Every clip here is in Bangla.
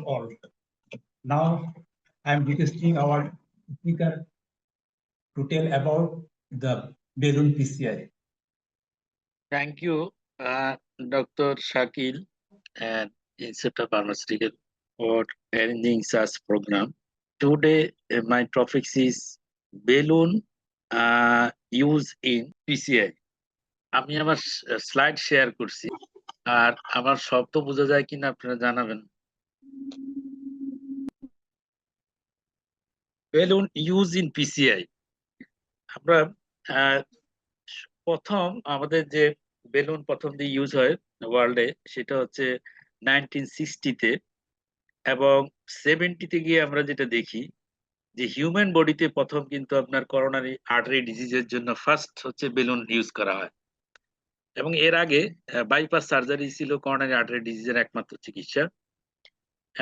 all. Now I am requesting our speaker to tell about the balloon PCI. Thank you, Dr. Shakil and Institute of Pharmaceutical for arranging such program. Today, my topic is balloon use in PCI. আমি আমার স্লাইড শেয়ার করছি আর আমার শব্দ বোঝা যায় কিনা আপনারা জানাবেন। Balloon use in PCI. আমরা প্রথম আমাদের যে বেলুন প্রথম দিয়ে ইউজ হয় ওয়ার্ল্ডে সেটা হচ্ছে 1960-তে এবং 70-তে গিয়ে আমরা যেটা দেখি যে হিউম্যান বডিতে প্রথম কিন্তু আপনার করোনারি আর্টারি ডিজিজের জন্য ফার্স্ট হচ্ছে বেলুন ইউজ করা হয় এবং এর আগে বাইপাস সার্জারি ছিল করোনারি আর্টারি ডিজিজের একমাত্র চিকিৎসা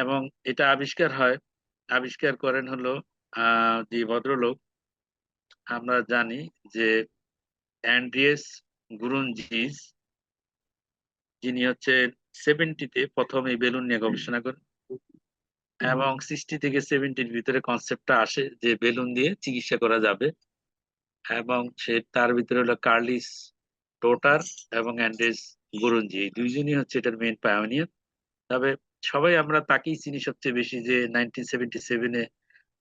এবং এটা আবিষ্কার করেন হলো যে ভদ্রলোক আমরা জানি যে অ্যান্ড্রিয়াস গুরুনজিস, যিনি হচ্ছে 70-তে প্রথম এই বেলুন নিয়ে গবেষণা করেন এবং 60 থেকে 70-র ভিতরে কনসেপ্টটা আসে যে বেলুন দিয়ে চিকিৎসা করা যাবে এবং তার ভিতরে হলো কার্লিস টোটার এবং অ্যান্ড্রেস গুরুনজি, এই দুইজনই হচ্ছে এটার মেইন পায়োনিয়ার। তবে সবাই আমরা তাকেই চিনি সবচেয়ে বেশি যে 1977-এ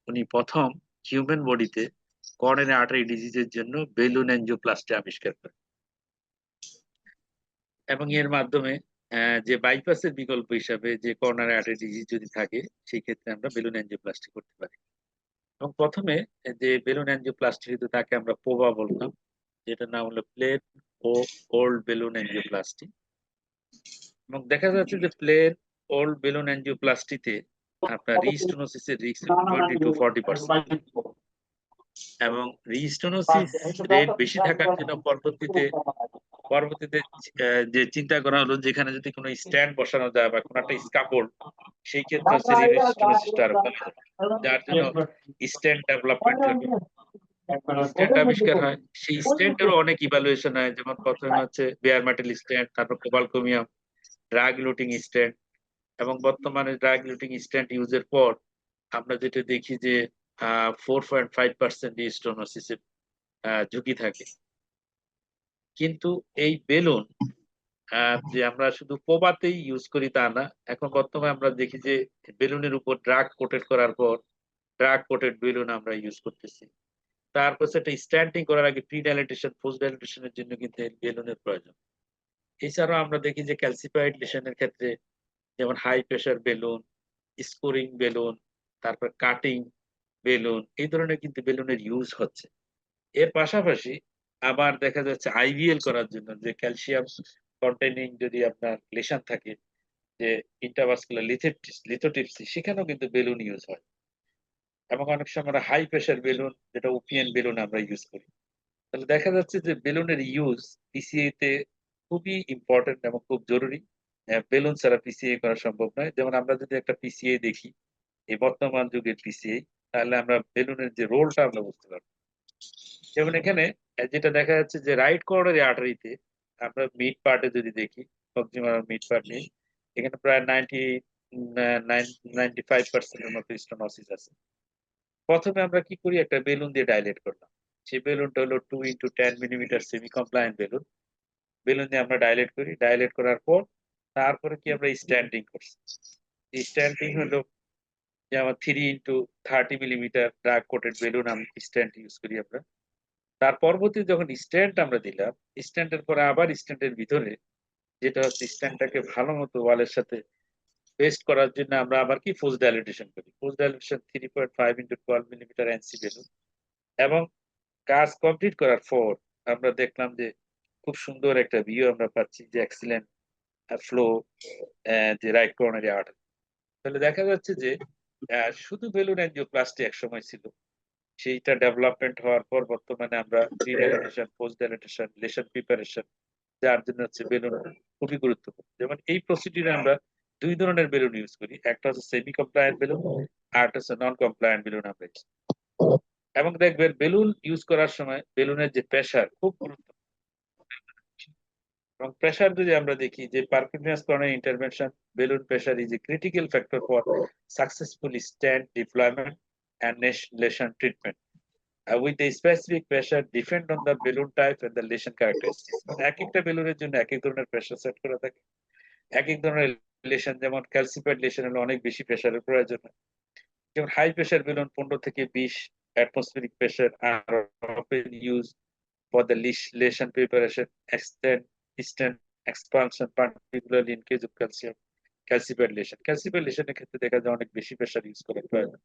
উনি প্রথম হিউম্যান বডিতে করোনারি আর্টারি ডিজিজের জন্য বেলুন এনজিওপ্লাস্টি আবিষ্কার করেন এবং এর মাধ্যমে যে বাইপাসের বিকল্প হিসাবে যে করোনারি আর্টারি ডিজিজ যদি থাকে সেই ক্ষেত্রে আমরা বেলুন এনজিওপ্লাস্টি করতে পারি এবং প্রথমে যে বেলুন এনজিওপ্লাস্টি হতো তাকে আমরা পোবা বলতাম, যেটার নাম হলো প্লেন ও ওল্ড বেলুন এনজিওপ্লাস্টি। এবং দেখা যাচ্ছে যে প্লেন ওল্ড বেলুন এনজিওপ্লাস্টিতে আপনার রিস্টোনোসিসের রিস্ক 20-40% এবং রিস্টোনোসিস রেট বেশি থাকার জন্য পরবর্তীতে যে চিন্তা করা হলো যেখানে যদি কোনো স্ট্যান্ড বসানো যায় বা কোনো একটা স্কাফোল্ড, সেই ক্ষেত্রে হচ্ছে রিস্টোনোসিসটা আরো কমে যাবে, যার জন্য স্ট্যান্ড ডেভেলপমেন্ট হবে, স্ট্যান্ড আবিষ্কার হয়। সেই স্ট্যান্ডেরও অনেক ইভালুয়েশন হয়, যেমন প্রথমে হচ্ছে বেয়ার মেটাল স্ট্যান্ড, তারপর কোবালকোমিয়াম, ড্রাগ লুটিং স্ট্যান্ড এবং বর্তমানে ড্রাগ লুটিং স্ট্যান্ড ইউজের পর আমরা যেটা দেখি যে 4.5% স্টোনোসিসের ঝুঁকি থাকে। কিন্তু এই বেলুন যে আমরা শুধু পোবাতেই ইউজ করি তা না, এখন বর্তমানে আমরা দেখি যে বেলুনের উপর ড্রাগ কোটেড করার পর ড্রাগ কোটেড বেলুন আমরা ইউজ করতেছি। তারপর সেটা স্ট্যান্ডিং করার আগে প্রি ডাইলেটেশন পোস্ট ডাইলেটেশনের জন্য কিন্তু বেলুনের প্রয়োজন। এছাড়াও আমরা দেখি যে ক্যালসিফাইড লিশনের ক্ষেত্রে যেমন high pressure balloon, scoring balloon, তারপর কাটিং বেলুন, এই ধরনের কিন্তু বেলুনের ইউজ হচ্ছে। এর পাশাপাশি আবার দেখা যাচ্ছে আইভিএল করার জন্য যে ক্যালসিয়াম কন্টেনিং যদি আপনার লেশন থাকে, যে ইন্টারভাস্কুলার লিথোট্রিপসি, সেখানেও কিন্তু বেলুন ইউজ হয় এবং অনেক সময় আমরা হাই প্রেসার বেলুন যেটা ওপিএন বেলুন আমরা ইউজ করি। তাহলে দেখা যাচ্ছে যে বেলুনের ইউজ পিসিএ তে খুবই ইম্পর্টেন্ট এবং খুব জরুরি। বেলুন ছাড়া পিসিএ করা সম্ভব নয়। যেমন আমরা যদি একটা পিসিএ দেখি এই বর্তমান যুগের পিসিএ, তাহলে আমরা বেলুনের যে রোলটা আমরা বুঝতে পারবো। যেমন এখানে যেটা দেখা যাচ্ছে যে রাইট করোনারি আর্টারিতে আমরা মিড পার্টে যদি দেখি, প্রক্সিমাল মিড পার্ট নেই, এখানে প্রায় 95% মতো স্টোনোসিস আছে। প্রথমে আমরা কি করি, একটা বেলুন দিয়ে ডাইলেট করলাম। সেই বেলুনটা হলো 2x10 millimetre semi compliant balloon. Balloon দিয়ে আমরা ডাইলেট করি, ডাইলেট করার পর তারপরে কি আমরা স্ট্যান্ডিং করছি। স্ট্যান্ডিং হলো যেমন 3x30 millimetre drug coated balloon stent use করি আমরা। তার পরবর্তী যখন স্ট্যান্ড আমরা দিলাম, স্ট্যান্ডের পরে আবার স্ট্যান্ডের ভিতরে যেটা হচ্ছে স্ট্যান্ডটাকে ভালো মতো ওয়ালের সাথে পেস্ট করার জন্য আমরা আবার কি পোস্ট ডাইলেটেশন করি। Post dilatation 3.5x12 millimetre NC balloon এবং কাজ কমপ্লিট করার পর আমরা দেখলাম যে খুব সুন্দর একটা ভিউ আমরা পাচ্ছি, যে এক্সিলেন্ট ফ্লো যে রাইট করোনারি আর্টারি। তাহলে দেখা যাচ্ছে যে শুধু বেলুন এনজিওপ্লাস্টি এক সময় ছিল, সেইটা ডেভেলপমেন্ট হওয়ার পর বর্তমানে আমরা pre dilatation, post dilatation, lesion preparation, যার জন্য হচ্ছে বেলুন খুবই গুরুত্বপূর্ণ। যেমন এই প্রসিডিউরে আমরা দুই ধরনের বেলুন ইউজ করি, একটা হচ্ছে সেমি কমপ্লায়েন্ট বেলুন আর একটা হচ্ছে নন কমপ্লায়েন্ট বেলুন আমরা use করি। এবং দেখবেন বেলুন ইউজ করার সময় বেলুনের যে প্রেসার খুব গুরুত্বপূর্ণ। এবং প্রেসার যদি আমরা দেখি যে percutaneous coronary intervention balloon pressure is a critical factor for successful stent deployment and lesion treatment. With the specific pressure depend on the balloon type and the lesion characteristics. এক একটা বেলুনের জন্য এক এক ধরনের প্রেসার সেট করা থাকে। এক এক ধরনের লেশন, যেমন ক্যালসিফাইড লেশন হলে অনেক বেশি প্রেসারের প্রয়োজন হয়। যেমন হাই প্রেসার বেলুন 15 থেকে 20 atmospheric pressure are often used for the lesion preparation, extent expansion, particularly in case of calcified lesion. Calcified lesioনের ক্ষেত্রে দেখা যায় অনেক বেশি প্রেসার ইউজ করা প্রয়োজন।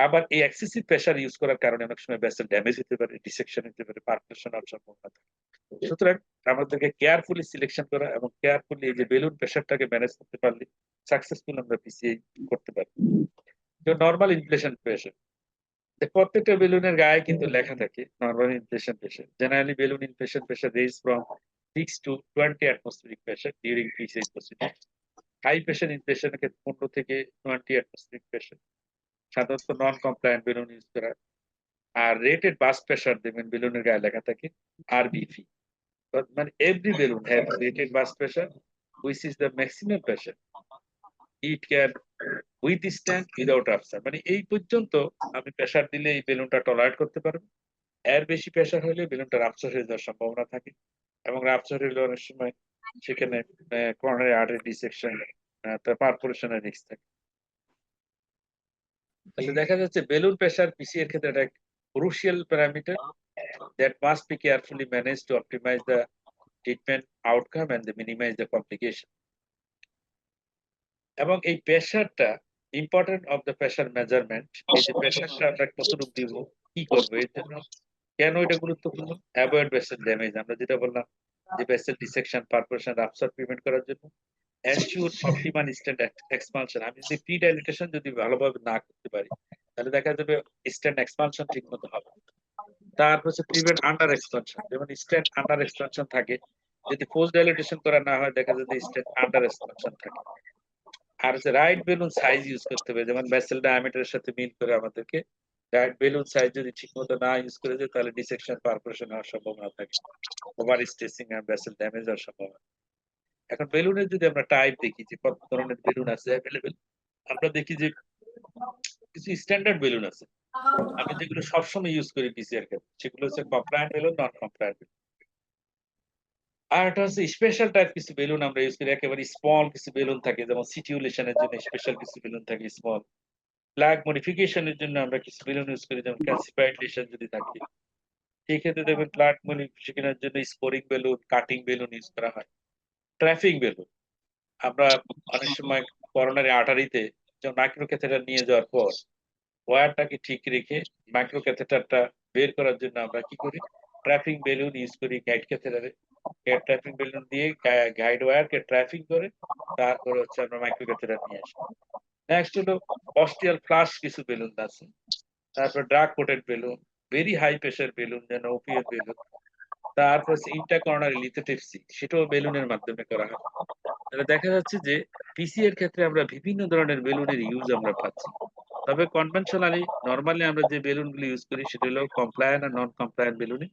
আবার এই এক্সেসিভ প্রেসার ইউজ করার কারণে অনেক সময় ভেসেল ড্যামেজ হতে পারে, ডিসেকশন হতে পারে, পারফোরেশন হওয়ার সম্ভাবনা থাকে। সুতরাং আমাদেরকে কেয়ারফুলি সিলেকশন করা এবং কেয়ারফুলি এই যে বেলুন প্রেসারটাকে ম্যানেজ করতে পারলে সাকসেসফুল আমরা পিসিআই করতে পারি। তো নরমাল ইনফ্লেশন প্রেসার, প্রত্যেকটা বেলুনের গায়ে কিন্তু লেখা থাকে normal inflation pressure. Generally balloon inflation pressure range from 6 to 20 atmospheric pressure during PCI procedure. High pressure ইনফ্লেশনের ক্ষেত্রে 15 থেকে 20 atmospheric pressure। সাধারণত নন কমপ্লায়েন্ট বেলুন ইউজ করা। আর রেটেড বাস প্রেসার দেখবেন বেলুনের গায়ে লেখা থাকে আরবিপি, মানে every balloon have rated bus pressure which is the maximum pressure it can withstand without rupture। মানে এই পর্যন্ত আমি প্রেসার দিলে এই বেলুনটা টলারেট করতে পারবো। এর বেশি প্রেসার হলে বেলুনটা রাপচার হয়ে যাওয়ার সম্ভাবনা থাকে, এবং রাপচার হলে অনেক সময় সেখানে করোনারি আর্টারি ডিসেকশন, পারফোরেশনের রিস্ক থাকে। তাহলে দেখা যাচ্ছে বেলুন প্রেসার পিসি এর ক্ষেত্রে একটা crucial parameter that must be carefully managed to optimize the treatment outcome and minimize the complication. এবং এই প্রেসারটা important of the pressure measurement, এই যে প্রেসারটা আমরা কতটুকু দিব, কি করবো, এর জন্য কেন এটা গুরুত্বপূর্ণ? অ্যাভয়েড ভেসেল ড্যামেজ, আমরা যেটা বললাম যে vessel dissection, perforation, rupture prevent করার জন্য। এনশিওর অপটিমাল স্ট্যান্ট এক্সপানশন, আমি যদি প্রি ডাইলেটেশন যদি ভালোভাবে না করতে পারি তাহলে দেখা যাবে স্ট্যান্ট এক্সপানশন ঠিক মতো হবে। তারপর হচ্ছে প্রিভেন্ট আন্ডার এক্সপানশন, যেমন স্ট্যান্ট আন্ডার এক্সপানশন থাকে, যদি পোস্ট ডাইলেটেশন করা না হয় দেখা যাবে স্ট্যান্ট আন্ডার এক্সপানশন থাকে। আর হচ্ছে রাইট বেলুন সাইজ ইউজ করতে হবে, যেমন ভেসেল ডায়ামিটারের সাথে মিল করে আমাদেরকে রাইট বেলুন সাইজ যদি ঠিক মতো না ইউজ করে যায় তাহলে ডিসেকশন, পারফোরেশন হওয়ার সম্ভাবনা থাকে, ওভার স্ট্রেসিং আর ভেসেল ড্যামেজ হওয়ার সম্ভাবনা। এখন বেলুনের যদি আমরা টাইপ দেখি যে কত ধরনের বেলুন আছে অ্যাভেলেবেল, আমরা দেখি যে কিছু স্ট্যান্ডার্ড বেলুন আছে আমি যেগুলো সবসময় ইউজ করি পিসিআর ক্ষেত্রে, সেগুলো হচ্ছে কমপ্লায়েন্ট বেলুন, নন কমপ্লায়েন্ট বেলুন। আর এটা হচ্ছে স্পেশাল টাইপ কিছু বেলুন আমরা ইউজ করি, একেবারে স্মল কিছু বেলুন থাকে, যেমন সিটিউলেশনের জন্য স্পেশাল কিছু বেলুন থাকে স্মল। প্লাগ মডিফিকেশনের জন্য আমরা কিছু বেলুন ইউজ করি, যেমন ক্যালসিফাইড লেশন যদি থাকে সেই ক্ষেত্রে দেখবেন প্লাগ মডিফিকেশনের জন্য স্পোরিং বেলুন, কাটিং বেলুন ইউজ করা হয়। ট্রাফিক বেলুন, আমরা অনেক সময় করোনারি আর্টারিতে যেমন মাইক্রো ক্যাথেটার নিয়ে যাওয়ার পর ওয়্যারটাকে ঠিক রেখে মাইক্রো ক্যাথেটারটা বের করার জন্য আমরা কি করি, ট্রাফিক বেলুন ইউজ করি গাইড ক্যাথেটারে। ট্রাফিক বেলুন দিয়ে গাইড ওয়্যারকে ট্রাফিক করে তারপরে হচ্ছে আমরা মাইক্রো ক্যাথেটার নিয়ে আসি। নেক্সট হলো অস্টিয়াল ফ্লাশ কিছু বেলুন আছে, তারপর drug coated balloon, very high pressure balloon যেন ওপিএম বেলুন, তারপর হচ্ছে ইন্টারকরোনারি লিথোট্রিপসি, সেটাও বেলুনের মাধ্যমে করা হয়। তাহলে দেখা যাচ্ছে যে পিসি এর ক্ষেত্রে আমরা বিভিন্ন ধরনের বেলুনের ইউজ আমরা পাচ্ছি। তবে কনভেনশনালি নরমালি আমরা যে বেলুন গুলো ইউজ করি সেটা হলো কমপ্লায়েন্ট আর নন কমপ্লায়েন্ট বেলুনে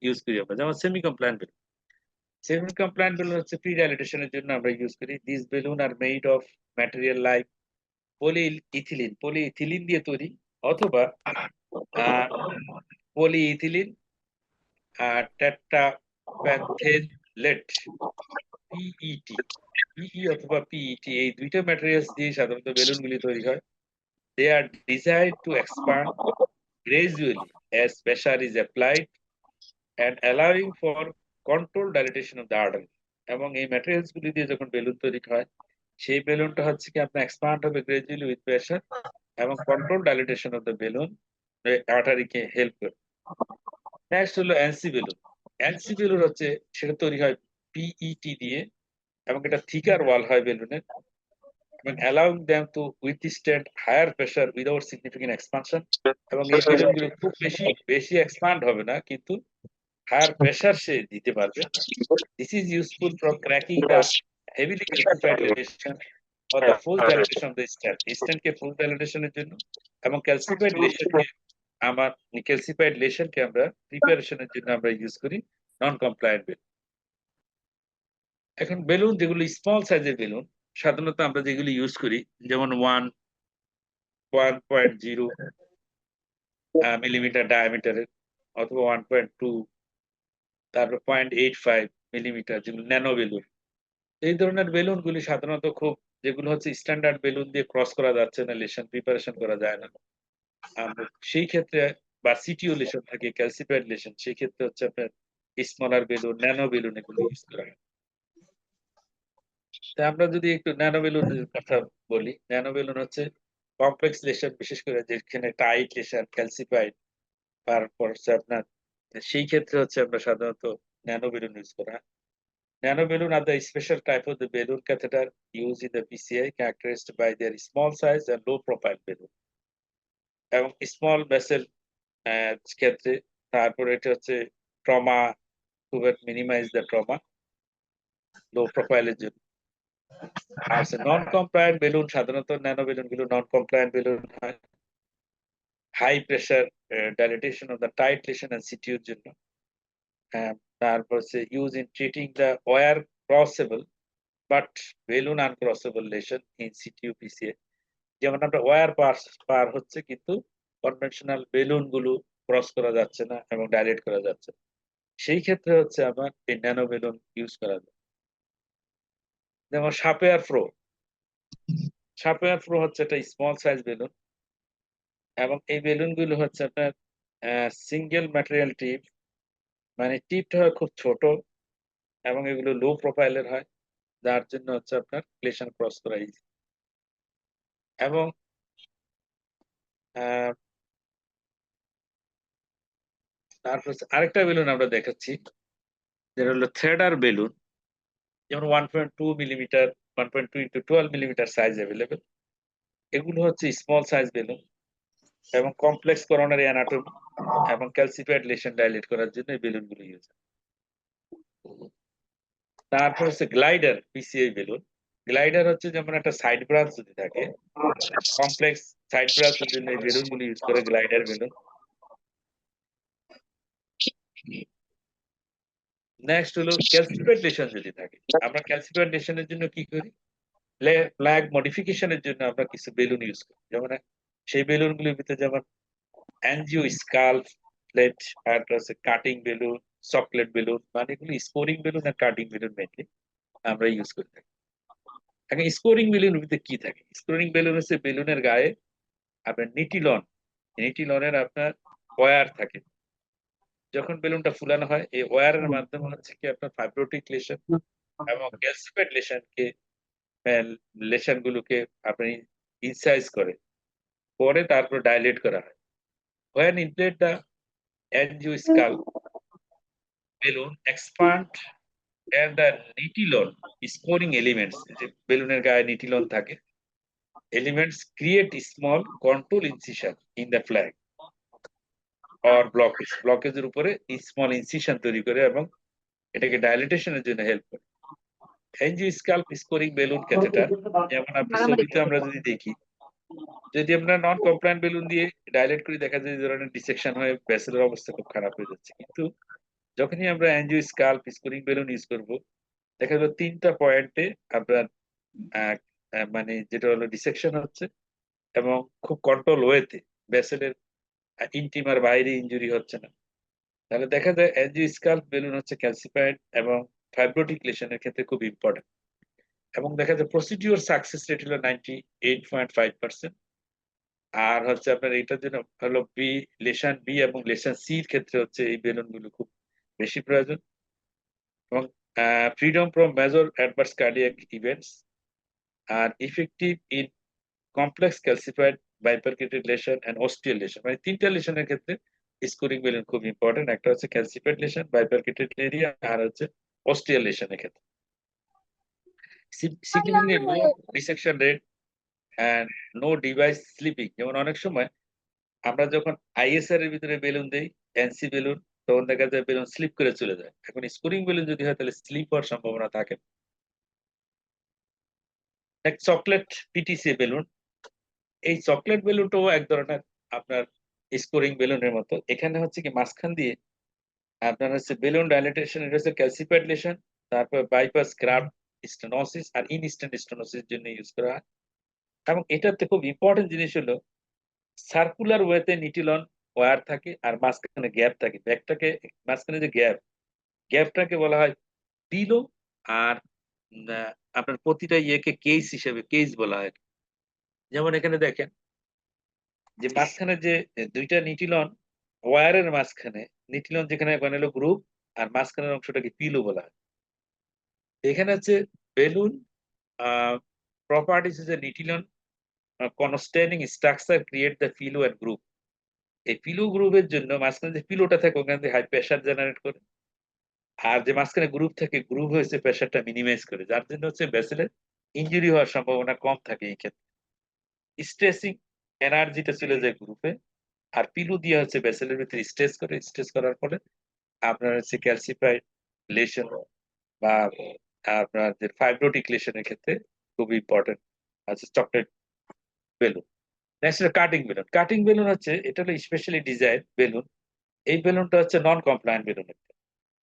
ইউজ করি আমরা, যেমন semi compliant balloon. Semi compliant balloon হচ্ছে প্রি ডাইলেটেশনের জন্য আমরা ইউজ করি। This balloon are made of material like polyethylene দিয়ে তৈরি, অথবা পলিইথিলিন টেট্রাপ্যান্থেলেট, পিইটি, পিই অথবা পিইটি, এই দুইটা ম্যাটেরিয়ালস দিয়ে সাধারণত বেলুনগুলি তৈরি হয়। They are designed to expand gradually as pressure is applied and allowing for controlled dilatation of the artery. এবং এই ম্যাটেরিয়ালস গুলি দিয়ে যখন বেলুন তৈরি হয় সেই বেলুনটা হচ্ছে কি আপনার এক্সপান্ড হবে গ্রাজুয়ালি উইথ প্রেসার, এবং control dilatation of the balloon আর্টারিকে হেল্প করে। নেক্সট হলো এনসি বেলুন। এনসি বেলুন হচ্ছে সেটা তৈরি হয় পিইটি দিয়ে, এবং এটা থিকার ওয়াল হয় বেলুনের, এবং allowing them to withstand higher pressure without significant expansion, এবং এই বেলুনগুলো খুব বেশি এক্সপান্ড হবে না কিন্তু হায়ার প্রেসার সে দিতে পারবে। This is useful for cracking the heavily calcified lesion or the full dilatation of the stent, স্টেন্টকে ফুল ডাইলেটেশনের জন্য, এবং ক্যালসিফাইড লেশনকে আমরা প্রিপারেশনের জন্য আমরা ইউজ করি নন কমপ্লায়েন্ট বেলুন। এখন বেলুন যেগুলো স্মল সাইজের বেলুন সাধারণত আমরা যেগুলি ইউজ করি যেমন 1.0 মিলিমিটার ডায়ামিটারের অথবা 1.2 তারপর 0.85 মিলিমিটার যেগুলো ন্যানো বেলুন এই ধরনের বেলুন গুলি সাধারণত খুব যেগুলো হচ্ছে স্ট্যান্ডার্ড বেলুন দিয়ে ক্রস করা যাচ্ছে না, লেশন প্রিপারেশন করা যায় না, আমরা সেই ক্ষেত্রে বা সিটিও লেশন থাকে ক্যালসিফাইড লেশন, সেই ক্ষেত্রে হচ্ছে আপনার স্মলার বেলুন ন্যানো বেলুন এগুলো ইউজ করা হয়। তা আমরা যদি একটু ন্যানো বেলুনের কথা বলি, ন্যানো বেলুন হচ্ছে কমপ্লেক্স লেশন, বিশেষ করে যেখানে টাইট লেশন ক্যালসিফাইড, তারপর হচ্ছে আপনার সেই ক্ষেত্রে হচ্ছে আমরা সাধারণত ন্যানো বেলুন ইউজ করা হয়। Nano balloon are the special type of the balloon catheter used in the PCI, characterized by their small size and low profile balloon. এবং স্মল ভেসেল ক্ষেত্রে তারপরে এটা হচ্ছে trauma to minimize the trauma low প্রোফাইলের জন্য। আর নন কমপ্লায়েন্ট বেলুন সাধারণত ন্যানো বেলুন গুলো নন কমপ্লায়েন্ট বেলুন হয় high pressure dilatation of the tight lesion and সিটিউর জন্য। তারপর হচ্ছে use in treating the wire crossable but balloon uncrossable lesion in situ PCA. যেমন আমরা ওয়্যার পার হচ্ছে কিন্তু কনভেনশনাল বেলুন গুলো ক্রস করা যাচ্ছে না এবং ডাইলেট করা যাচ্ছে না, সেই ক্ষেত্রে হচ্ছে আমার এই ন্যানো বেলুন ইউজ করা যায়। যেমন সাপেয়ার ফ্রো হচ্ছে একটা স্মল সাইজ বেলুন এবং এই বেলুন গুলো হচ্ছে আপনার সিঙ্গেল ম্যাটেরিয়াল টিপ, মানে টিপটা হয় খুব ছোট এবং এগুলো লো প্রোফাইলের হয়, যার জন্য হচ্ছে আপনার লেশন ক্রস করা ইজি। এবং তারপর আরেকটা বেলুন আমরা দেখাচ্ছি যেটা হলো থ্রেডার বেলুন, যেমন 1.2 millimetre 1.2 into 12 millimetre size available. এগুলো হচ্ছে স্মল সাইজ বেলুন এবং কমপ্লেক্স করোনারি অ্যানাটমি এবং ক্যালসিফাইড লেশন ডাইলেট করার জন্য এই বেলুন গুলো ইউজ হয়। তারপর হচ্ছে গ্লাইডার পিসিআই বেলুন। গ্লাইডার হচ্ছে যেমন একটা সাইড ব্রাঞ্চ যদি থাকে, কমপ্লেক্স সাইড ব্রাঞ্চের জন্য এই বেলুন গুলো ইউজ করে গ্লাইডার বেলুন। নেক্সট হলো ক্যালসিফাইড লেশন যদি থাকে, আমরা ক্যালসিফাইড লেশনের জন্য কি করি, ফ্ল্যাগ মডিফিকেশনের জন্য আমরা কিছু বেলুন ইউজ করি। যেমন সেই বেলুন গুলির ভিতরে যেমন অ্যানজিও স্কাল্প প্লেট, আর কাটিং বেলুন, চকলেট বেলুন, মানে এগুলো স্কোরিং বেলুন আর কাটিং বেলুন মেনলি আমরা ইউজ করে থাকি। এখন স্কোরিং বেলুনের ভিতরে কি থাকে, স্কোরিং বেলুন হচ্ছে বেলুনের গায়ে আপনার নিটিলনের আপনার ওয়্যার থাকে। যখন বেলুনটা ফুলানো হয় এই ওয়্যারের মাধ্যমে হচ্ছে কি আপনার ফাইব্রোটিক লেশন এবং ক্যালসিফাইড লেশন গুলোকে আপনি ইনসাইজ করে পরে তারপর ডাইলেট করা হয়। When inflate the angioscalp balloon expand and the nitilon scoring elements, যে বেলুনের গায়ে নিটিলন থাকে, elements create small contour incision in the flag or ব্লকেজের উপরে স্মল ইনসিশন তৈরি করে এবং এটাকে ডাইলেটেশনের জন্য হেল্প করে। অ্যাঞ্জিওস্কাল্প স্কোরিং বেলুন ক্যাথেটার, যেমন আপনি ছবিতে আমরা যদি দেখি, যদি আমরা নন কমপ্লায়েন্ট বেলুন দিয়ে ডাইলেট করি দেখা যায় এই ধরনের ডিসেকশন হয়ে ভেসেলের অবস্থা খুব খারাপ হয়ে যাচ্ছে, কিন্তু যখনই আমরা অ্যাঞ্জিওস্কাল্প স্কোরিং বেলুন ইউজ করব দেখা যাবে 3টা পয়েন্টে আপনার মানে যেটা হলো ডিসেকশন হচ্ছে এবং খুব কন্ট্রোল ওয়েতে ভেসেলের ইন্টিমার বাইরে ইনজুরি হচ্ছে না। তাহলে দেখা যায় অ্যাঞ্জিওস্কাল্প বেলুন হচ্ছে ক্যালসিফাইড এবং ফাইব্রোটিক লেশনের ক্ষেত্রে খুব ইম্পর্টেন্ট। এবং দেখা যায় প্রসিডিউর সাকসেস রেট হলো 98.5%। আর হচ্ছে আপনার এটার জন্য হলো লেশন বি এবং লেশন সি এর ক্ষেত্রে হচ্ছে এই বেলুন গুলো খুব বেশি প্রয়োজন। এবং freedom from major adverse cardiac events আর effective in complex calcified bifurcated lesion and ostial lesion, মানে 3টা লেশনের ক্ষেত্রে স্কোরিং বেলুন খুব ইম্পর্টেন্ট। একটা হচ্ছে ক্যালসিফাইড লেশন, বাইপারকেটেড এরিয়া, আর হচ্ছে অস্টিয়াল লেশনের ক্ষেত্রে। Significantly low dissection rate and no device slipping, যেমন অনেক সময় আমরা যখন আইএসআর এর ভিতরে বেলুন দেই এনসি বেলুন, তখন দেখা যায় বেলুন স্লিপ করে চলে যায়। এখন স্কোরিং বেলুন যদি হয় তাহলে স্লিপ হওয়ার সম্ভাবনা থাকে। চকলেট পিটিসি বেলুন, এই চকলেট বেলুনটাও এক ধরনের আপনার স্কোরিং বেলুনের মতো। এখানে হচ্ছে কি মাঝখান দিয়ে আপনার হচ্ছে বেলুন ডাইলেটেশন, এটা হচ্ছে ক্যালসিফাইড লেশন তারপর বাইপাস গ্রাফট স্টেনোসিস আর ইনস্ট্যান্ট স্টেনোসিস জন্য ইউজ করা হয়। এবং এটাতে খুব ইম্পর্টেন্ট জিনিস হলো সার্কুলার ওয়েতে নিটিলন ওয়্যার থাকে আর মাঝখানে গ্যাপ থাকে। ব্যাকটাকে মাঝখানে যে গ্যাপটাকে বলা হয় পিলো। আর আপনার প্রতিটা ইয়েকে কেস বলা হয়। যেমন এখানে দেখেন যে মাঝখানে যে দুইটা নিটিলন ওয়্যারের মাঝখানে নিটিলন যেখানে বানালো গ্রুপ আর মাঝখানের অংশটাকে পিলো বলা হয়। এখানে হচ্ছে balloon properties is a নিটিলন constraining structure create the fellow and group. এই পিলো গ্রুপের জন্য মাঝখানে যে পিলোটা থাকে ওখানে থেকে হাই প্রেসার জেনারেট করে, আর যে মাঝখানে গ্রুপ থাকে গ্রুপ হয়েছে প্রেসারটা মিনিমাইজ করে, যার জন্য হচ্ছে ভেসেলের ইনজুরি হওয়ার সম্ভাবনা কম থাকে। এই ক্ষেত্রে স্ট্রেসিং এনার্জিটা চলে যায় গ্রুপে, আর পিলু দিয়ে হচ্ছে ভেসেলের ভিতরে স্ট্রেস করার ফলে আপনার হচ্ছে ক্যালসিফাইড লেশন বা আপনার যে ফাইব্রোটিক লেশনের ক্ষেত্রে খুব ইম্পর্টেন্ট আছে chocolate balloon. Next cutting balloon. Cutting balloon হচ্ছে এটা হলো স্পেশালি ডিজাইন বেলুন। এই বেলুনটা হচ্ছে নন কমপ্লায়েন্ট বেলুন।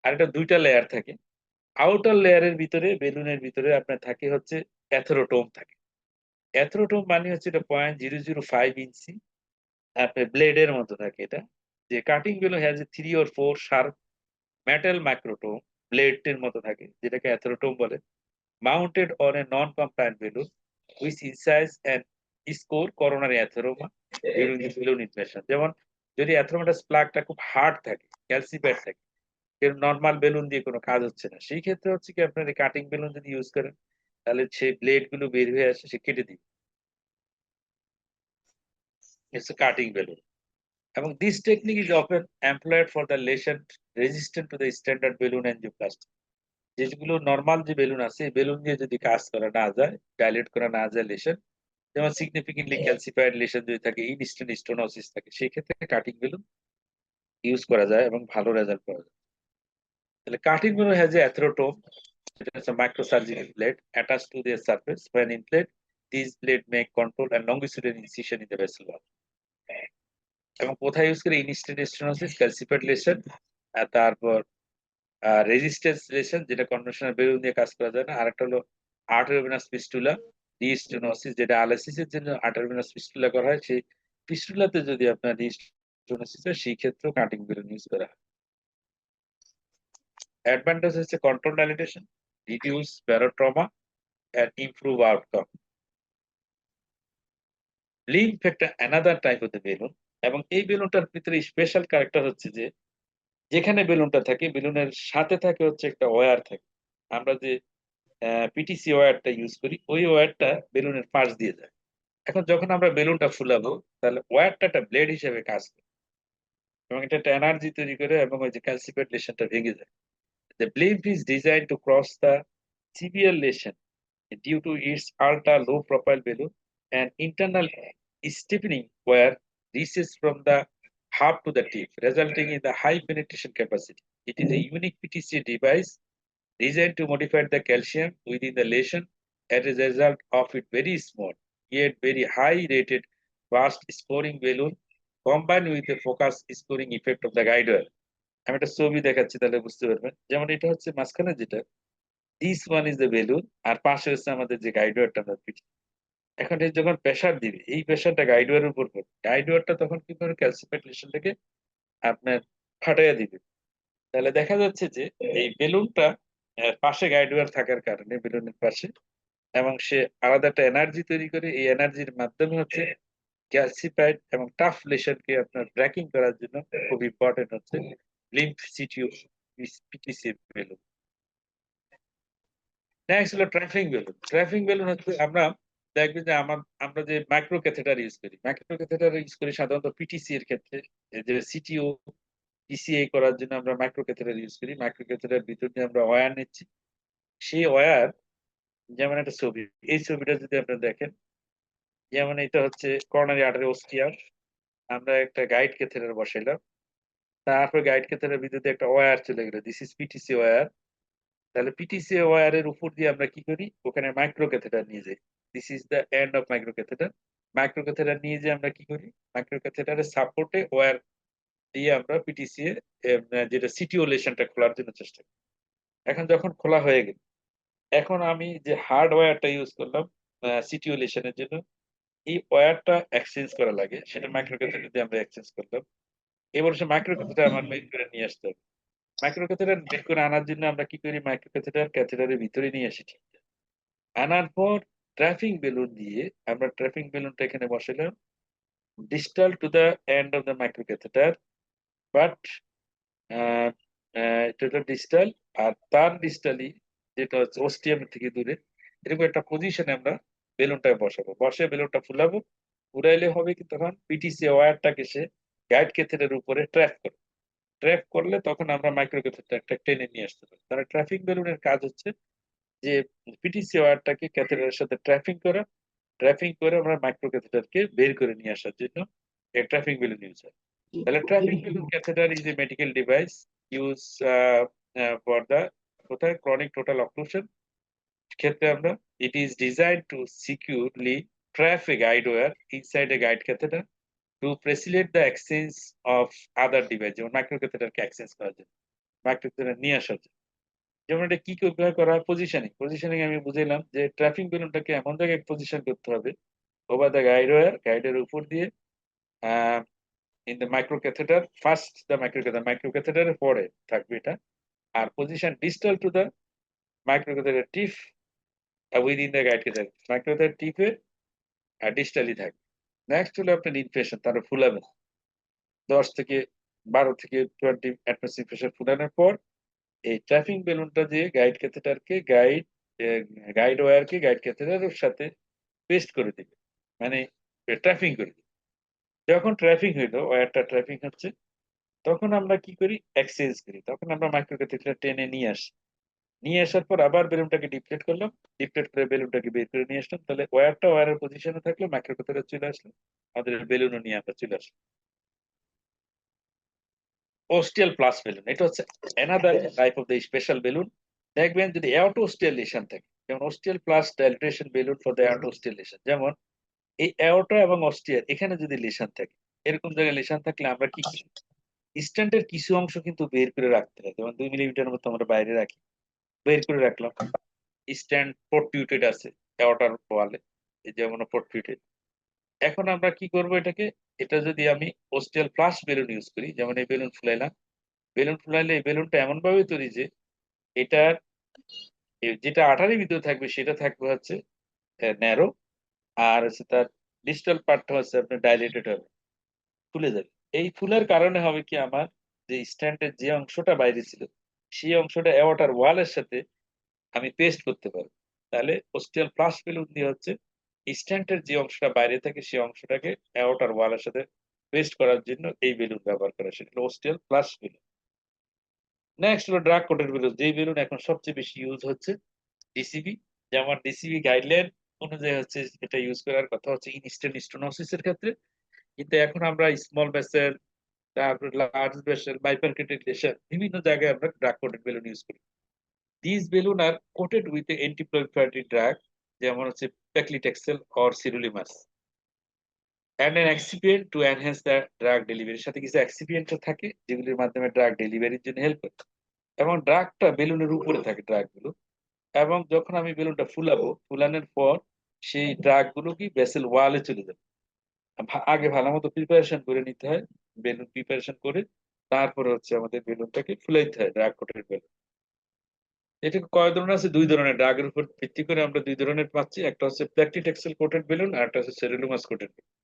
আর এটা দুইটা লেয়ার থাকে। আউটার লেয়ারের ভিতরে বেলুনের ভিতরে আপনার থাকে হচ্ছে অ্যাথেরোটোম থাকে। অ্যাথেরোটোম মানে হচ্ছে এটা 0.005 ইঞ্চি আপনার ব্লেডের মতো থাকে। এটা যে cutting balloon has 3 or 4 sharp metal microtome ব্লেডের মতো থাকে, যেটাকে অ্যাথেরোটোম বলে। Mounted on a non compliant balloon which incides and score coronary atheroma during the balloon inflation। যেমন যদি অ্যাথেরোমাটাস প্লাগটা খুব হার্ড থাকে, ক্যালসিফাইড থাকে, নর্মাল বেলুন দিয়ে কোনো কাজ হচ্ছে না, সেই ক্ষেত্রে হচ্ছে কি আপনার কাটিং বেলুন যদি ইউজ করেন তাহলে সেই ব্লেড গুলো বের হয়ে আসে, সে কেটে দিবে। It's a cutting balloon. এবং this technique is often employed for the lesion resistant to the standard balloon angioplasty। যেগুলো নর্মাল যে বেলুন আছে এই বেলুন দিয়ে যদি কাজ করা না যায়, ডাইলেট করা না যায় লেশন, যেমন সিগনিফিকেন্টলি ক্যালসিফাইড লেশন যদি থাকে, ইনস্ট্যান্ট স্টোনোসিস থাকে, সেই ক্ষেত্রে কাটিং বেলুন ইউজ করা যায় এবং ভালো রেজাল্ট পাওয়া যায়। তাহলে কাটিং বেলুন হ্যাজ এ অ্যাথেরোটোম, এটা হচ্ছে microsurgical blade attached to their surface। when in plate these blade make control and longitudinal incision in the vessel wall। এবং কোথায় ইউজ করে? ইনস্ট্যান্ট স্টেনোসিস, ক্যালসিফাইড লেশন, আর তারপর রেজিস্ট্যান্স লেশন যেটা কনভেনশনাল বেলুন দিয়ে কাজ করা যায় না। আরেকটা হলো আর্টেরিওভেনাস ফিস্টুলা রিস্টেনোসিস, যেটা আলাইসিসের জন্য আর্টেরিওভেনাস ফিস্টুলা করা হয়। সেই ফিস্টুলাতে যদি আপনার রিস্টেনোসিস হয় সেই ক্ষেত্রেও কাটিং বেলুন ইউজ করা হয়। অ্যাডভান্টেজ হচ্ছে control dilatation, reduce barotrauma and improve outcome। লিম্ফ একটা another type of the balloon, এবং এই বেলুনটার ভিতরে স্পেশাল ক্যারেক্টার হচ্ছে যে যেখানে বেলুনটা থাকে বেলুনের সাথে থাকে হচ্ছে একটা ওয়্যার থাকে। আমরা যে পিটিসি ওয়্যারটা ইউজ করি ওই ওয়্যারটা বেলুনের পাশ দিয়ে যায়। এখন যখন আমরা বেলুনটা ফুলাবো তাহলে ওয়্যারটা একটা ব্লেড হিসেবে কাজ করে এবং এটা একটা এনার্জি তৈরি করে এবং ওই যে ক্যালসিফাইড লেশনটা ভেঙে যায়। The blimp is designed to cross the severe lesion due to its ultra low profile balloon and internal stiffening where reaches from the hub to the tip, resulting in the high penetration capacity. It is a unique PTC device designed to modify the calcium within the lesion as a result of it very small yet very high rated fast scoring balloon combined with the focus scoring effect of the guide wire। আমি একটা ছবি দেখাচ্ছি তাহলে বুঝতে পারবেন। যেমন এটা হচ্ছে মাঝখানে যেটা, this one is the balloon, আর পাশে হচ্ছে আমাদের যে গাইড ওয়্যারটা আমরা পিটি। এখন এই যখন প্রেসার দিবে এই প্রেসারটা গাইড ওয়্যারের উপর পড়বে, গাইড ওয়্যারটা তখন কি করে ক্যালসিফাইড লেশনটাকে আপনার ফাটাইয়া দিবে। তাহলে দেখা যাচ্ছে যে এই বেলুনটা পাশে গাইড ওয়্যার থাকার কারণে বেলুনের পাশে, এবং সে আলাদা একটা এনার্জি তৈরি করে, এই এনার্জির মাধ্যমে হচ্ছে ক্যালসিফাইড এবং টাফ লেশনকে আপনার ব্রেকিং করার জন্য খুব ইম্পর্টেন্ট হচ্ছে লিম্ফ সিটিউ পিটিসি বেলুন। নেক্সট হলো ট্রাফিং বেলুন। ট্রাফিং বেলুন হচ্ছে আমরা দেখবেন যে আমরা যে মাইক্রো ক্যাথেটার ইউজ করি, মাইক্রো ক্যাথেটার ইউজ করি সাধারণত পিটিসি এর ক্ষেত্রে। যে সিটিও পিসিএ করার জন্য আমরা মাইক্রো ক্যাথেটার ইউজ করি। মাইক্রো ক্যাথেটার ভিতর দিয়ে আমরা ওয়্যার নিচ্ছি, সেই ওয়্যার যেমন একটা ছবি, এই ছবিটা যদি আপনারা দেখেন, যেমন এটা হচ্ছে করোনারি আর্টারি অস্টিয়াম, আমরা একটা গাইড ক্যাথেটার বসাইলাম, তারপর গাইড ক্যাথেটার ভিতর দিয়ে একটা ওয়্যার চলে গেল, দিস ইজ পিটিসি ওয়্যার। তাহলে পিটিসি ওয়্যারের উপর দিয়ে আমরা কি করি, ওখানে মাইক্রো ক্যাথেটার নিয়ে যাই, this is the end of micro catheter. Micro catheter নিয়ে যে আমরা কি করি, মাইক্রো ক্যাথেটারের সাপোর্টে ওয়্যার দিয়ে আমরা পিটিসি যেটা সিটিওলেশনটা খোলার জন্য চেষ্টা করি। এখন যখন খোলা হয়ে গেল, এখন আমি যে হার্ডওয়্যারটা ইউজ করলাম সিটিউলেশনের জন্য, এই ওয়্যারটা এক্সচেঞ্জ করা লাগে, সেটা মাইক্রো ক্যাথেটার দিয়ে আমরা এক্সচেঞ্জ করলাম। এবার সে মাইক্রো ক্যাথেটার আমার বের করে নিয়ে আসতে হবে। মাইক্রো ক্যাথেটার বের করে আনার জন্য আমরা কি করি, মাইক্রো ক্যাথেটারের ভিতরে নিয়ে আসি। ঠিক আছে। আনার পর ট্র্যাফিং বেলুন দিয়ে আমরা ট্র্যাফিং বেলুনটা এখানে বসালাম distal to the end of the microcatheter, but এটা হলো ডিস্টাল, আর তার ডিস্টালি যেটা হচ্ছে ওস্টিয়াম থেকে দূরে, এরকম একটা পজিশনে আমরা বেলুনটা বসাবো, বসে বেলুনটা ফুলাবো। ফুলাইলে হবে কি, তখন পিটিসি ওয়্যারটাকে সে গাইড ক্যাথেটারের উপরে ট্র্যাপ করবে। ট্র্যাপ করলে তখন আমরা মাইক্রো ক্যাথেটারটা টেনে নিয়ে আসতে পারি। তাহলে ট্রাফিক বেলুনের কাজ হচ্ছে যে পিটিসি ওয়্যারটাকে ক্যাথেটারের সাথে ট্র্যাপিং করা, ট্র্যাপিং করে আমরা মাইক্রো ক্যাথেটারকে বের করে নিয়ে আসার জন্য এই ট্রাফিক বেলুন ইউজ হয়। তাহলে trapping balloon catheter is a medical device use for the কোথায় ক্রনিক টোটাল অক্লুশন ক্ষেত্রে আমরা it is design to securely trap a guide wire inside a guide catheter to facilitate the exchange of other device, যেমন মাইক্রো ক্যাথেটারকে এক্সচেঞ্জ করার জন্য, মাইক্রো ক্যাথেটার নিয়ে আসার জন্য। যেমন এটা কি ব্যবহার করা হয়, পজিশনিং। পজিশনিং আমি বুঝাইলাম যে ট্রাফিক বেলুনটাকে এমন জায়গায় পজিশন করতে হবে ওভার দ্য গাইড ওয়্যার, গাইডের উপর দিয়ে in the microcatheter, first the মাইক্রোক্যাথেটারের পরে থাকবে এটা, আর position distal to the microcatheter tip within the guide catheter, microcatheter টিপের ডিস্টালি থাকবে। নেক্সট হলো আপনার ইনফ্লেশন, তারপর ফুলাবেন 12 থেকে 20 অ্যাটমসফিয়ার প্রেসার ফুলানোর পর এই ট্রাফিং বেলুনটা দিয়ে গাইড ক্যাথেটারকে গাইড ওয়্যারকে গাইড ক্যাথেটারের সাথে পেস্ট করে দিবে, মানে ট্রাফিং করে দিবে। যখন ট্রাফিং হইলো, ওয়্যারটা ট্রাফিং হচ্ছে, তখন আমরা কি করি, এক্সচেঞ্জ করি। তখন আমরা মাইক্রো ক্যাথেটার টেনে নিয়ে আসি, নিয়ে আসার পর আবার বেলুনটাকে ডিপ্লেট করলাম, ডিপ্লেট করে বেলুনটাকে বের করে নিয়ে আসলাম। তাহলে ওয়্যারটা ওয়্যারের পজিশনে থাকলো, মাইক্রো ক্যাথেটার চলে আসলো, আমাদের বেলুনও নিয়ে আমরা চলে আসলাম। অস্টিয়াল প্লাস বেলুন, এটা হচ্ছে another type of the special balloon. দেখবেন যদি অ্যাওর্টো লেশন থাকে, যেমন ostial plus dilatation balloon for the aorto lesion, যেমন এই অ্যাওর্টা এবং অস্টিয়াল এখানে যদি লেশন থাকে, এরকম জায়গায় লেশন থাকলে আমরা কি করি, স্ট্যান্ডের কিছু অংশ কিন্তু বের করে রাখতে হয়, যেমন 2 মিলিমিটার মতো আমরা বাইরে রাখি, বের করে রাখলাম। স্ট্যান্ড প্রোট্রুটেড আছে অ্যাওর্টার ওয়ালে, এই যেমন প্রোট্রুটেড। এখন আমরা কি করব এটাকে, এটা যদি আমি অস্টিয়াল প্লাস বেলুন ইউজ করি, যেমন এই বেলুন ফুলাইলাম, বেলুন ফুলাইলে এই বেলুনটা এমন ভাবে তৈরি যে এটার যেটা আঠারির ভিতরে থাকবে সেটা থাকবে হচ্ছে ন্যারো, আর হচ্ছে তার ডিস্টাল পার্টটা হচ্ছে আপনার ডাইলেটেড হবে, ফুলে যাবে। এই ফুলের কারণে হবে কি, আমার যে স্ট্যান্ডের যে অংশটা বাইরে ছিল সেই অংশটা অ্যাওর্টার ওয়ালের সাথে আমি পেস্ট করতে পারবো। তাহলে অস্টিয়াল প্লাস বেলুন দিয়ে হচ্ছে স্ট্যান্ডের যে অংশটা বাইরে থাকে সেই অংশটাকে অ্যাওর্টার ওয়ালের সাথে পেস্ট করার জন্য এই বেলুন ব্যবহার করা, সেটা হলো অস্টিয়াল প্লাস বেলুন। নেক্সট হলো ড্রাগ কোটেড বেলুন, যেই বেলুন এখন সবচেয়ে বেশি ইউজ হচ্ছে ডিসিবি। যেমন ডিসিবি গাইডলাইন অনুযায়ী হচ্ছে এটা ইউজ করার কথা হচ্ছে ইনস্ট্যান্ট স্টোনোসিস এর ক্ষেত্রে, কিন্তু এখন আমরা স্মল ভেসেল, তারপর লার্জ ভেসেল, বাইপারকেটেড লেশন, বিভিন্ন জায়গায় আমরা ড্রাগ কোটেড বেলুন ইউজ করি। This balloon are coated with antiproliferative drug, যেমন হচ্ছে paclitaxel or sirolimus, and an excipient to enhance the drug ডেলিভারির সাথে কিছু এক্সিপিয়েন্টও থাকে যেগুলির মাধ্যমে ড্রাগ ডেলিভারির জন্য হেল্প করে, এবং ড্রাগটা বেলুনের উপরে থাকে ড্রাগগুলো। এবং যখন আমি বেলুনটা ফুলাবো, ফুলানোর পর সেই ড্রাগ গুলো কি ভেসেল ওয়ালে চলে যাবে। আগে ভালো মতো প্রিপারেশন করে নিতে হয়, বেলুন প্রিপারেশন করে তারপরে হচ্ছে আমাদের বেলুনটাকে ফুলাইতে হয়, ড্রাগ কোটেড বেলুন। এটা কয় ধরনের আছে, 2 ধরনের, ড্রাগের উপর ভিত্তি করে আমরা 2 ধরনের পাচ্ছি, একটা হচ্ছে প্যাকলিটেক্সেল কোটেড বেলুন আর একটা হচ্ছে sirolimus coated balloon.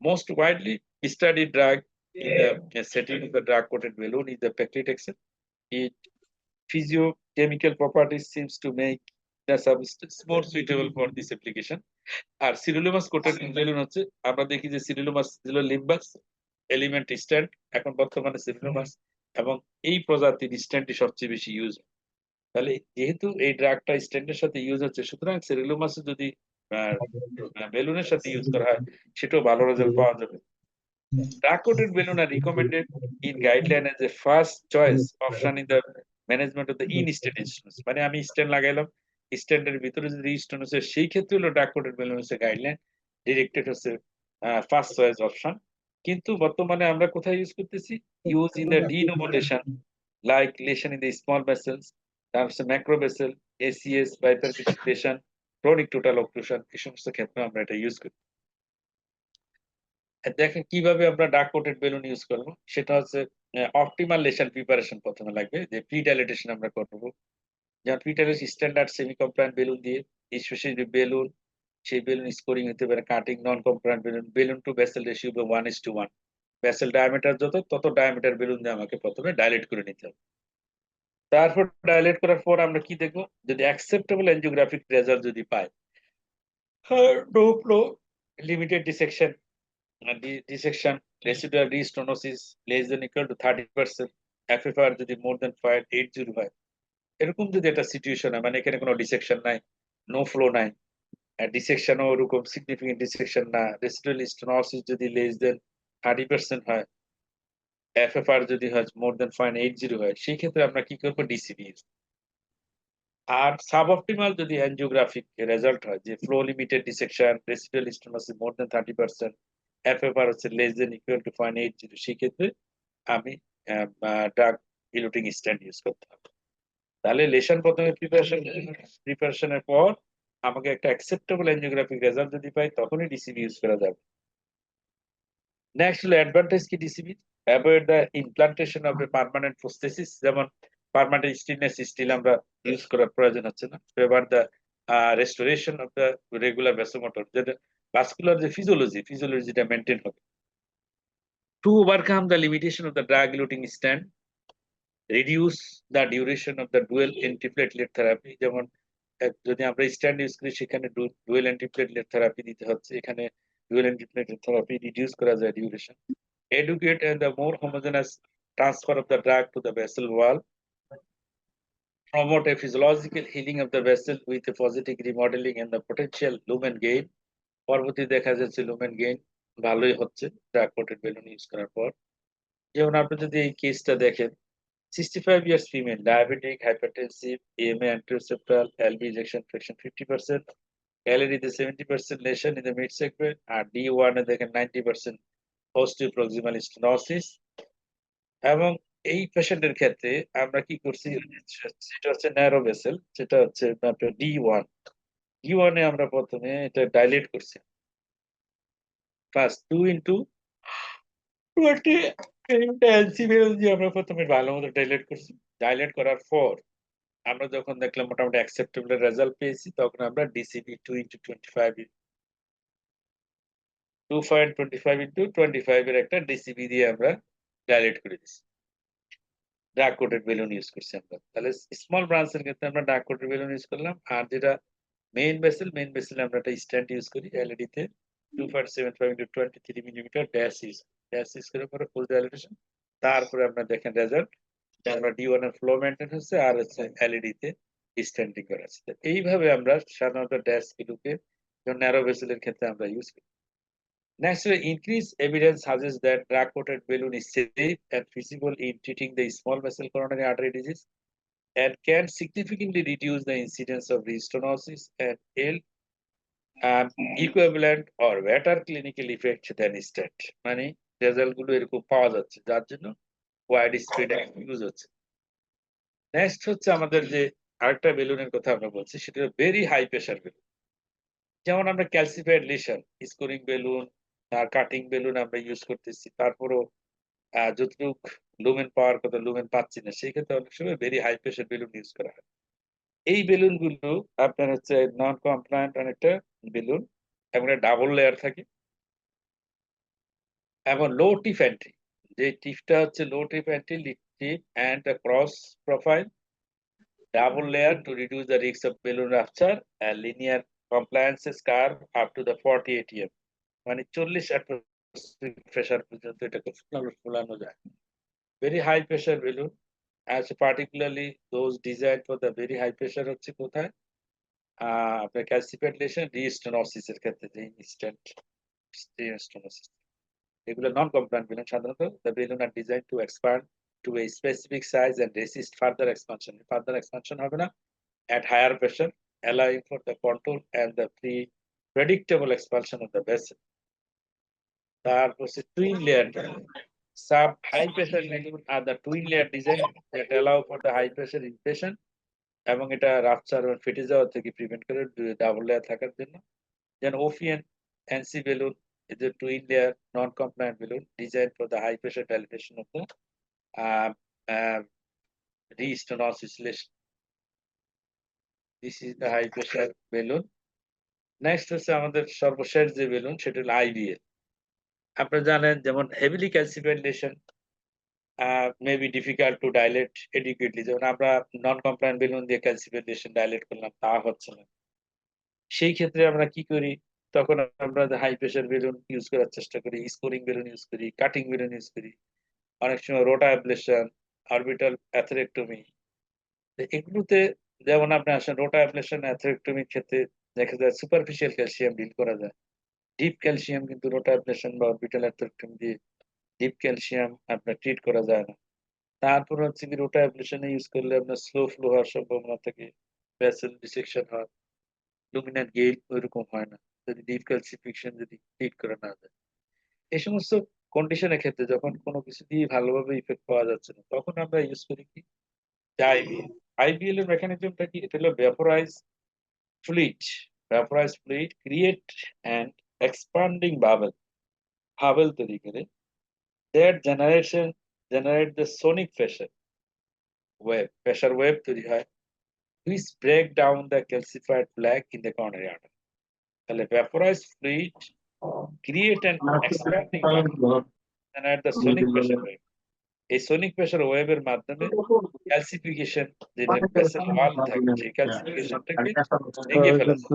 Most widely studied drug in the setting of the drug coated balloon is the paclitaxel. Its physiochemical properties seems to make the substance more suitable for this application. আর সিরুলোমাস কোটেড বেলুন হচ্ছে, আমরা দেখি যে সিরুলোমাস ছিল লিম্বাস এলিমেন্ট স্ট্যান্ড, এখন বর্তমানে সিরুলোমাস এবং এই প্রজাতির স্ট্যান্ডটি সবচেয়ে বেশি ইউজ। তাহলে যেহেতু এই ড্রাগটা স্ট্যান্ডের সাথে ইউজ হচ্ছে, সুতরাং সিরুলোমাস যদি বেলুনের সাথে ইউজ করা হয় সেটাও ভালো রেজাল্ট পাওয়া যাবে। Drug coated balloon are recommended in guideline as a first choice option in the management of the in-stent stenosis. মানে আমি স্টেন লাগাইলাম, স্টেন্টের ভিতরে যদি স্টেন হচ্ছে, সেই ক্ষেত্রে হলো ড্রাগ কোটেড বেলুন হচ্ছে গাইডলাইন ডিরেক্টেড হচ্ছে ফার্স্ট চয়েস অপশন। কিন্তু বর্তমানে আমরা কোথায় ইউজ করতেছি, use in the de novo lesion, like lesion in the small vessels, তারপর macro vessel, ACS, bipercussion lesion, chronic total occlusion, এই সমস্ত ক্ষেত্রে আমরা এটা ইউজ করি। দেখেন কিভাবে আমরা ডার্ক কোটেড বেলুন ইউজ করব, সেটা হচ্ছে অপটিমাল লেশন প্রিপারেশন প্রথমে লাগবে, যে প্রি ডাইলেটেশন আমরা করব। যেমন pre dilation standard semi compliant balloon দিয়ে, স্পেশালি বেলুন, সেই বেলুন স্কোরিং হতে পারে cutting, non compliant balloon, balloon to vessel ratio 1:1, vessel diameter যত তত ডায়ামিটার বেলুন দিয়ে আমাকে প্রথমে ডাইলেট করে নিতে হবে। তারপর ডাইলেট করার পর আমরা কি দেখবো, যদি অ্যাকসেপ্টেবল এনজিওগ্রাফিক রেজাল্ট যদি পাই, no flow, limited dissection, dissection, residual restenosis less than equal to 30%, FFR যদি more than 0.80 হয়, এরকম যদি একটা সিচুয়েশন হয়, মানে এখানে কোনো ডিসেকশন নাই, নো ফ্লো নাই, ডিসেকশনও ওরকম সিগনিফিকেন্ট ডিসেকশন না, রেসিডুয়াল স্টেনোসিস যদি লেস দেন 30% হয়, FFR যদি হয় মোর দেন 0.80 হয়, সেই ক্ষেত্রে আমরা কি করবো, ডিসিবি। আর সাবঅপটিমাল যদি অ্যানজিওগ্রাফিক রেজাল্ট হয়, যে flow limited dissection, residual stenosis more than 30%, FFR হচ্ছে লেস দেন ইকুয়াল টু 0.80, সেই ক্ষেত্রে আমি ড্রাগ ইলুটিং স্ট্যান্ড ইউজ করতে হবে। তাহলে লেশন প্রথমে প্রিপারেশনের পর আমাকে একটা অ্যাকসেপ্টেবল এনজিওগ্রাফিক রেজাল্ট যদি পাই, তখনই ডিসিবি ইউজ করা যাবে। নেক্সট হলো অ্যাডভান্টেজ কি DCB, avoid the implantation of a permanent prosthesis, যেমন পার্মানেন্ট স্টিলনেস স্টিল আমরা ইউজ করার প্রয়োজন হচ্ছে না। Favour the restoration of the regular vasomotor, যেটা ভাস্কুলার যে ফিজিওলজিটা মেনটেন হবে। To overcome the limitation of the drug eluting stent, reduce the duration of the dual antiplatelet therapy, যেমন যদি আমরা স্ট্যান্ড ইউজ করি সেখানে ডুয়েল অ্যান্টিপ্লেটলেট থেরাপি দিতে হচ্ছে, এখানে ডুয়েল অ্যান্টিপ্লেটলেট থেরাপি রিডিউস করা যায় duration. Educate and the more homogeneous transfer of the drug to the vessel wall, promote a physiological healing of the vessel with a positive remodeling and the potential lumen gain. পরবর্তী দেখা যাচ্ছে লুমেন গেইন ভালোই হচ্ছে ড্রাগ কোটেড বেলুন ইউজ করার পর। যেমন আপনি যদি এই কেসটা দেখেন, 65 years female, diabetic, hypertensive, AMA antireceptal, LV ejection fraction 50%, LAD তে 70% lesion in the mid segment, R D1 এ দেখেন 90% posterior proximal stenosis। এবং এই পেশেন্টের ক্ষেত্রে আমরা কি করছি, সেটা হচ্ছে ন্যারো ভেসেল, যেটা হচ্ছে আপনার D1 এ আমরা প্রথমে এটা ডাইলেট করছি, ক্লাস 2:20 এনসিভিএল দিয়ে আমরা প্রথমে ভালো মতো ডাইলেট করছি। ডাইলেট করার পর আমরা যখন দেখলাম মোটামুটি অ্যাকসেপ্টেবল রেজাল্ট পেয়েছি, তখন আমরা ডিসিবি 2.25 এর একটা ডিসিবি দিয়ে আমরা ডাইলেট করে দিচ্ছি, ডার্ক কোটেড বেলুন ইউজ করছি আমরা। তাহলে স্মল ব্রাঞ্চের ক্ষেত্রে আমরা ডার্ক কোটেড বেলুন ইউজ করলাম, আর যেটা মেইন ভেসেল আমরা একটা স্ট্যান্ড ইউজ করি, এলইডি তে 2.75 into 23 মিলিমিটার ড্যাশ ইউজ করে পরে ফুল ডাইলেটেশন। তারপরে আমরা দেখেন রেজাল্ট, আমরা D1 এর ফ্লো মেইনটেইন হচ্ছে, আর হচ্ছে এলইডি তে স্ট্যান্ডিং করা আছে। এইভাবে আমরা সাধারণত ড্যাশ গুলোকে ন্যারো ভেসেলের ক্ষেত্রে আমরা ইউজ করি। Next, increased evidence suggests that drug-coated balloon is safe and feasible in treating the small vessel coronary artery disease and can significantly reduce the incidence of restenosis and equivalent or better clinical effect than stent. মানে রেজাল্ট গুলো এরকম পাওয়া যাচ্ছে, যার জন্য ওয়াইড স্প্রেড ইউজ হচ্ছে। নেক্সট হচ্ছে আমাদের যে আরেকটা বেলুনের কথা আমরা বলছি, সেটা ভেরি হাই প্রেশার বেলুন। যেমন আমরা ক্যালসিফাইড লিশন, স্কোরিং বেলুন আর কাটিং বেলুন আমরা ইউজ করতেছি, তারপরও যতটুক লুমেন পাওয়ার কথা লুমেন পাচ্ছি না, সেই ক্ষেত্রে অনেক সময় very high pressure balloon use করা হয়। এই বেলুন গুলো আপনার হচ্ছে নন কমপ্লায়েন্ট অনেকটা বেলুন, এবং ডাবল লেয়ার থাকে এবং লো টিপ এন্ট্রি, যে টিপটা হচ্ছে low tip entry, tip and cross profile, double layer to reduce the risk of balloon rupture, linear compliances curve up to the 40 ATM, মানে 40 প্রেশার পর্যন্ত এটাকে ফুলানো যায়। Very high pressure balloon, as particularly those designed for the very high pressure হচ্ছে কোথায়, আপনার calcified lesion, restenosis এর ক্ষেত্রে যে instant restenosis, এগুলো নন কমপ্লায়েন্ট বেলুন। সাধারণত the balloon are designed to expand to a specific size and resist further expansion. Further expansion হবে না at higher pressure, allowing for the control and the predictable expansion of the vessel. তারপর হচ্ছে twin layer, Some high pressure balloon are the twin layer design that allow for the high pressure inflation এবং এটা রাপচার বা ফেটে যাওয়া থেকে প্রিভেন্ট করে ডাবল লেয়ার থাকার জন্য। Then OPN NC balloon is a twin layer non-compliant balloon designed for the high pressure validation of the uh, uh, re-stenosis oscillation. This is the high pressure balloon. Next হচ্ছে আমাদের সর্বশেষ যে বেলুন সেটা হলো IBL. আপনারা জানেন যেমন heavily calcified lesion may be difficult to dilate adequately. যেমন আমরা নন কমপ্লায়েন্ট বেলুন দিয়ে calcified lesion ডাইলেট করলাম তা হচ্ছে না। সেই ক্ষেত্রে আমরা কি করি? তখন আমরা হাই প্রেশার বেলুন ইউজ করার চেষ্টা করি, স্কোরিং বেলুন ইউজ করি, কাটিং বেলুন ইউজ করি। অনেক সময় রোটা অ্যাবলেশন, অরবিটাল অ্যাথেরেক্টমি। এগুলোতে যেমন আপনি আসেন রোটা অ্যাবলেশন, অ্যাথেরেক্টমির ক্ষেত্রে দেখা যায় সুপারফিশিয়াল ক্যালসিয়াম ডিল করা যায়। ডিপ ক্যালসিয়াম কিন্তু রোটা অ্যাবলেশন বা অরবিটাল অ্যাথেরেক্টমি দিয়ে ডিপ ক্যালসিয়াম আপনার ট্রিট করা যায় না। তারপর হচ্ছে কি রোটা অ্যাবলেশনে ইউজ করলে আপনার স্লো ফ্লো হওয়ার সম্ভাবনা থাকে, ভেসেল ডিসেকশন হয়, লুমিনার গেইন ওইরকম হয় না যদি ডিপ ক্যালসিফিকেশন যদি ট্রিট করা না যায়। এই সমস্ত কন্ডিশনের ক্ষেত্রে যখন কোনো কিছু দিয়ে ভালোভাবে ইফেক্ট পাওয়া যাচ্ছে না তখন আমরা ইউজ করি কি আইবিএল। আইবিএল এর মেকানিজমটা কি? এটা হলো vaporise fluid create and expanding bubble তৈরি করে that generate the sonic pressure wave তৈরি হয় which break down the calcified plaque in the coronary artery. তাহলে vaporise fluid create and expanding generate the sonic pressure wave. এই সোনিক প্রেশার ওয়েভের মাধ্যমে ক্যালসিফিকেশন যেটা ভেসেল ওয়াল থাকে সেই ক্যালসিফিকেশনটাকে ভেঙে ফেলা যায়।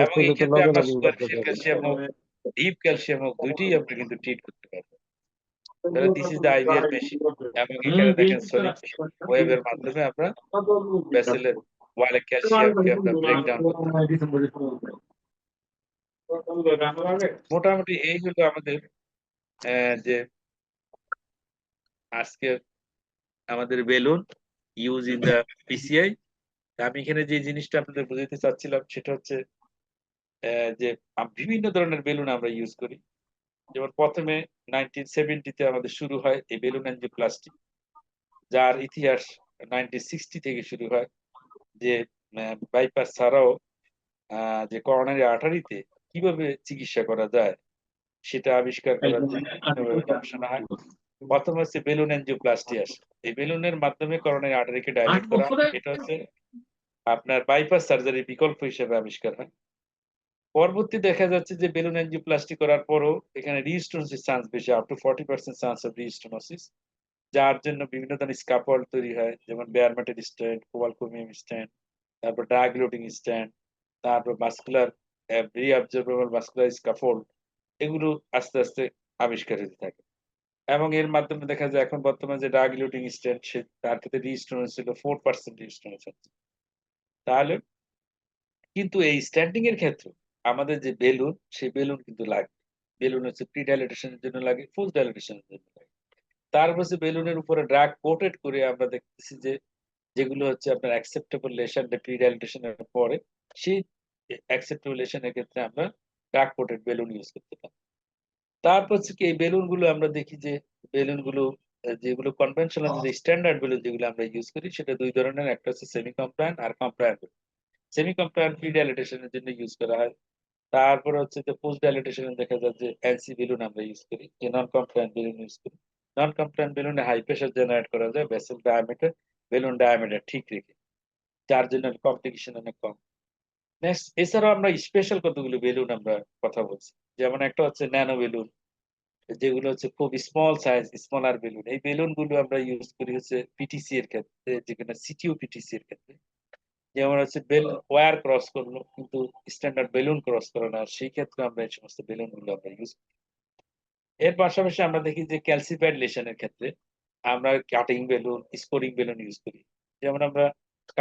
এবং এই ক্ষেত্রে আমরা সুপারফিশিয়াল ক্যালসিয়াম হোক ডিপ ক্যালসিয়াম হোক দুইটাই আমরা কিন্তু ট্রিট করতে পারবো। তাহলে this is the IBL machine এবং এখানে দেখেন সোনিক ওয়েভের মাধ্যমে আমরা ভেসেলের ওয়ালে ক্যালসিয়ামকে আমরা ব্রেকডাউন করতে পারি। মোটামুটি এই হলো আমাদের যে আজকের আমাদের balloon use in the PCI. আমি এখানে যে জিনিসটা আপনাদের বুঝাতে চাচ্ছিলাম সেটা হচ্ছে যে বিভিন্ন ধরনের বেলুন আমরা ইউজ করি। যেমন প্রথমে 1970 আমাদের শুরু হয় এই বেলুন অ্যাঞ্জিওপ্লাস্টি, যার ইতিহাস 1960 থেকে শুরু হয়, যে বাইপাস ছাড়াও যে করোনারি আর্টারিতে কিভাবে চিকিৎসা করা যায় সেটা আবিষ্কার করার জন্য গবেষণা হয়। প্রথম হচ্ছে বেলুন অ্যাঞ্জিওপ্লাস্টি আসে। এই বেলুনের মাধ্যমে করোনারি আর্টারিকে ডাইলেট করা, এটা হচ্ছে আপনার বাইপাস সার্জারির বিকল্প হিসেবে আবিষ্কার হয়। পরবর্তী দেখা যাচ্ছে যে বেলুন অ্যাঞ্জিওপ্লাস্টি করার পরও এখানে রিস্টোনোসিস চান্স বেশি, আপ টু 40% চান্স অফ রিস্টোনোসিস, যার জন্য বিভিন্ন ধরনের স্ক্যাপল্ড তৈরি হয়, যেমন বেয়ার মেটাল স্ট্যান্ড, কোবালকোমিয়াম স্ট্যান্ড, তারপর ডায়াগ্লোটিং স্ট্যান্ড, তারপর মাস্কুলার রিঅ্যাবজর্বেবল মাস্কুলার স্ক্যাফোল্ড, এগুলো আস্তে আস্তে আবিষ্কার হতে থাকে। এবং এর মাধ্যমে দেখা যায় এখন বর্তমানে যে ডায়াগ্লোটিং স্ট্যান্ড সে তার ক্ষেত্রে রিস্টোনোসিস ছিল 4% রিস্টোনোসিস হচ্ছে। তাহলে কিন্তু এই স্ট্যান্ডিং এর ক্ষেত্রে আমাদের যে বেলুন সেই বেলুন কিন্তু লাগবে। বেলুন হচ্ছে প্রি ডাইলেটেশনের জন্য লাগে, পোস্ট ডাইলেটেশনের জন্য লাগে। তারপর হচ্ছে বেলুনের উপরে ড্রাগ কোটেড করে আমরা দেখতেছি যে যেগুলো হচ্ছে আপনার অ্যাকসেপ্টেবল লেশন প্রি ডাইলেটেশনের পরে সেই অ্যাকসেপ্টেবল লেশনের ক্ষেত্রে আমরা ড্রাগ কোটেড বেলুন ইউজ করতে পারি। তারপর হচ্ছে কি এই বেলুন গুলো আমরা দেখি যে বেলুন গুলো যেগুলো কনভেনশনাল যে স্ট্যান্ডার্ড বেলুন যেগুলো আমরা ইউজ করি সেটা দুই ধরনের, একটা হচ্ছে সেমি কমপ্লায়েন্ট আর কমপ্লায়েন্ট। সেমি কমপ্লায়েন্ট প্রি ডাইলেটেশনের জন্য ইউজ করা হয়। তারপর হচ্ছে যে পোস্ট ডাইলেটেশনে দেখা যায় যে এনসি বেলুন আমরা ইউজ করি, যে নন কমপ্লায়েন্ট বেলুন ইউজ করি। নন কমপ্লায়েন্ট বেলুনে হাই প্রেশার জেনারেট করা যায় ভেসেল ডায়ামিটার, বেলুন ডায়ামিটার ঠিক রেখে, যার জন্য কমপ্লিকেশন অনেক কম। নেক্সট এছাড়াও আমরা স্পেশাল কতগুলো বেলুন আমরা কথা বলছি, যেমন একটা হচ্ছে ন্যানো বেলুন, যেগুলো হচ্ছে খুব স্মল সাইজ স্মলার বেলুন। এই বেলুন গুলো আমরা ইউজ করি হচ্ছে পিটিসি এর ক্ষেত্রে, যেখানে সিটিও পিটিসি এর ক্ষেত্রে, যেমন হচ্ছে বেল ওয়্যার ক্রস করলো কিন্তু স্ট্যান্ডার্ড বেলুন ক্রস করে না, সেই ক্ষেত্রে আমরা এই সমস্ত বেলুন গুলো আমরা ইউজ করি। এর পাশাপাশি আমরা দেখি যে ক্যালসিফাইড লেশনের ক্ষেত্রে আমরা cutting balloon scoring balloon use করি। যেমন আমরা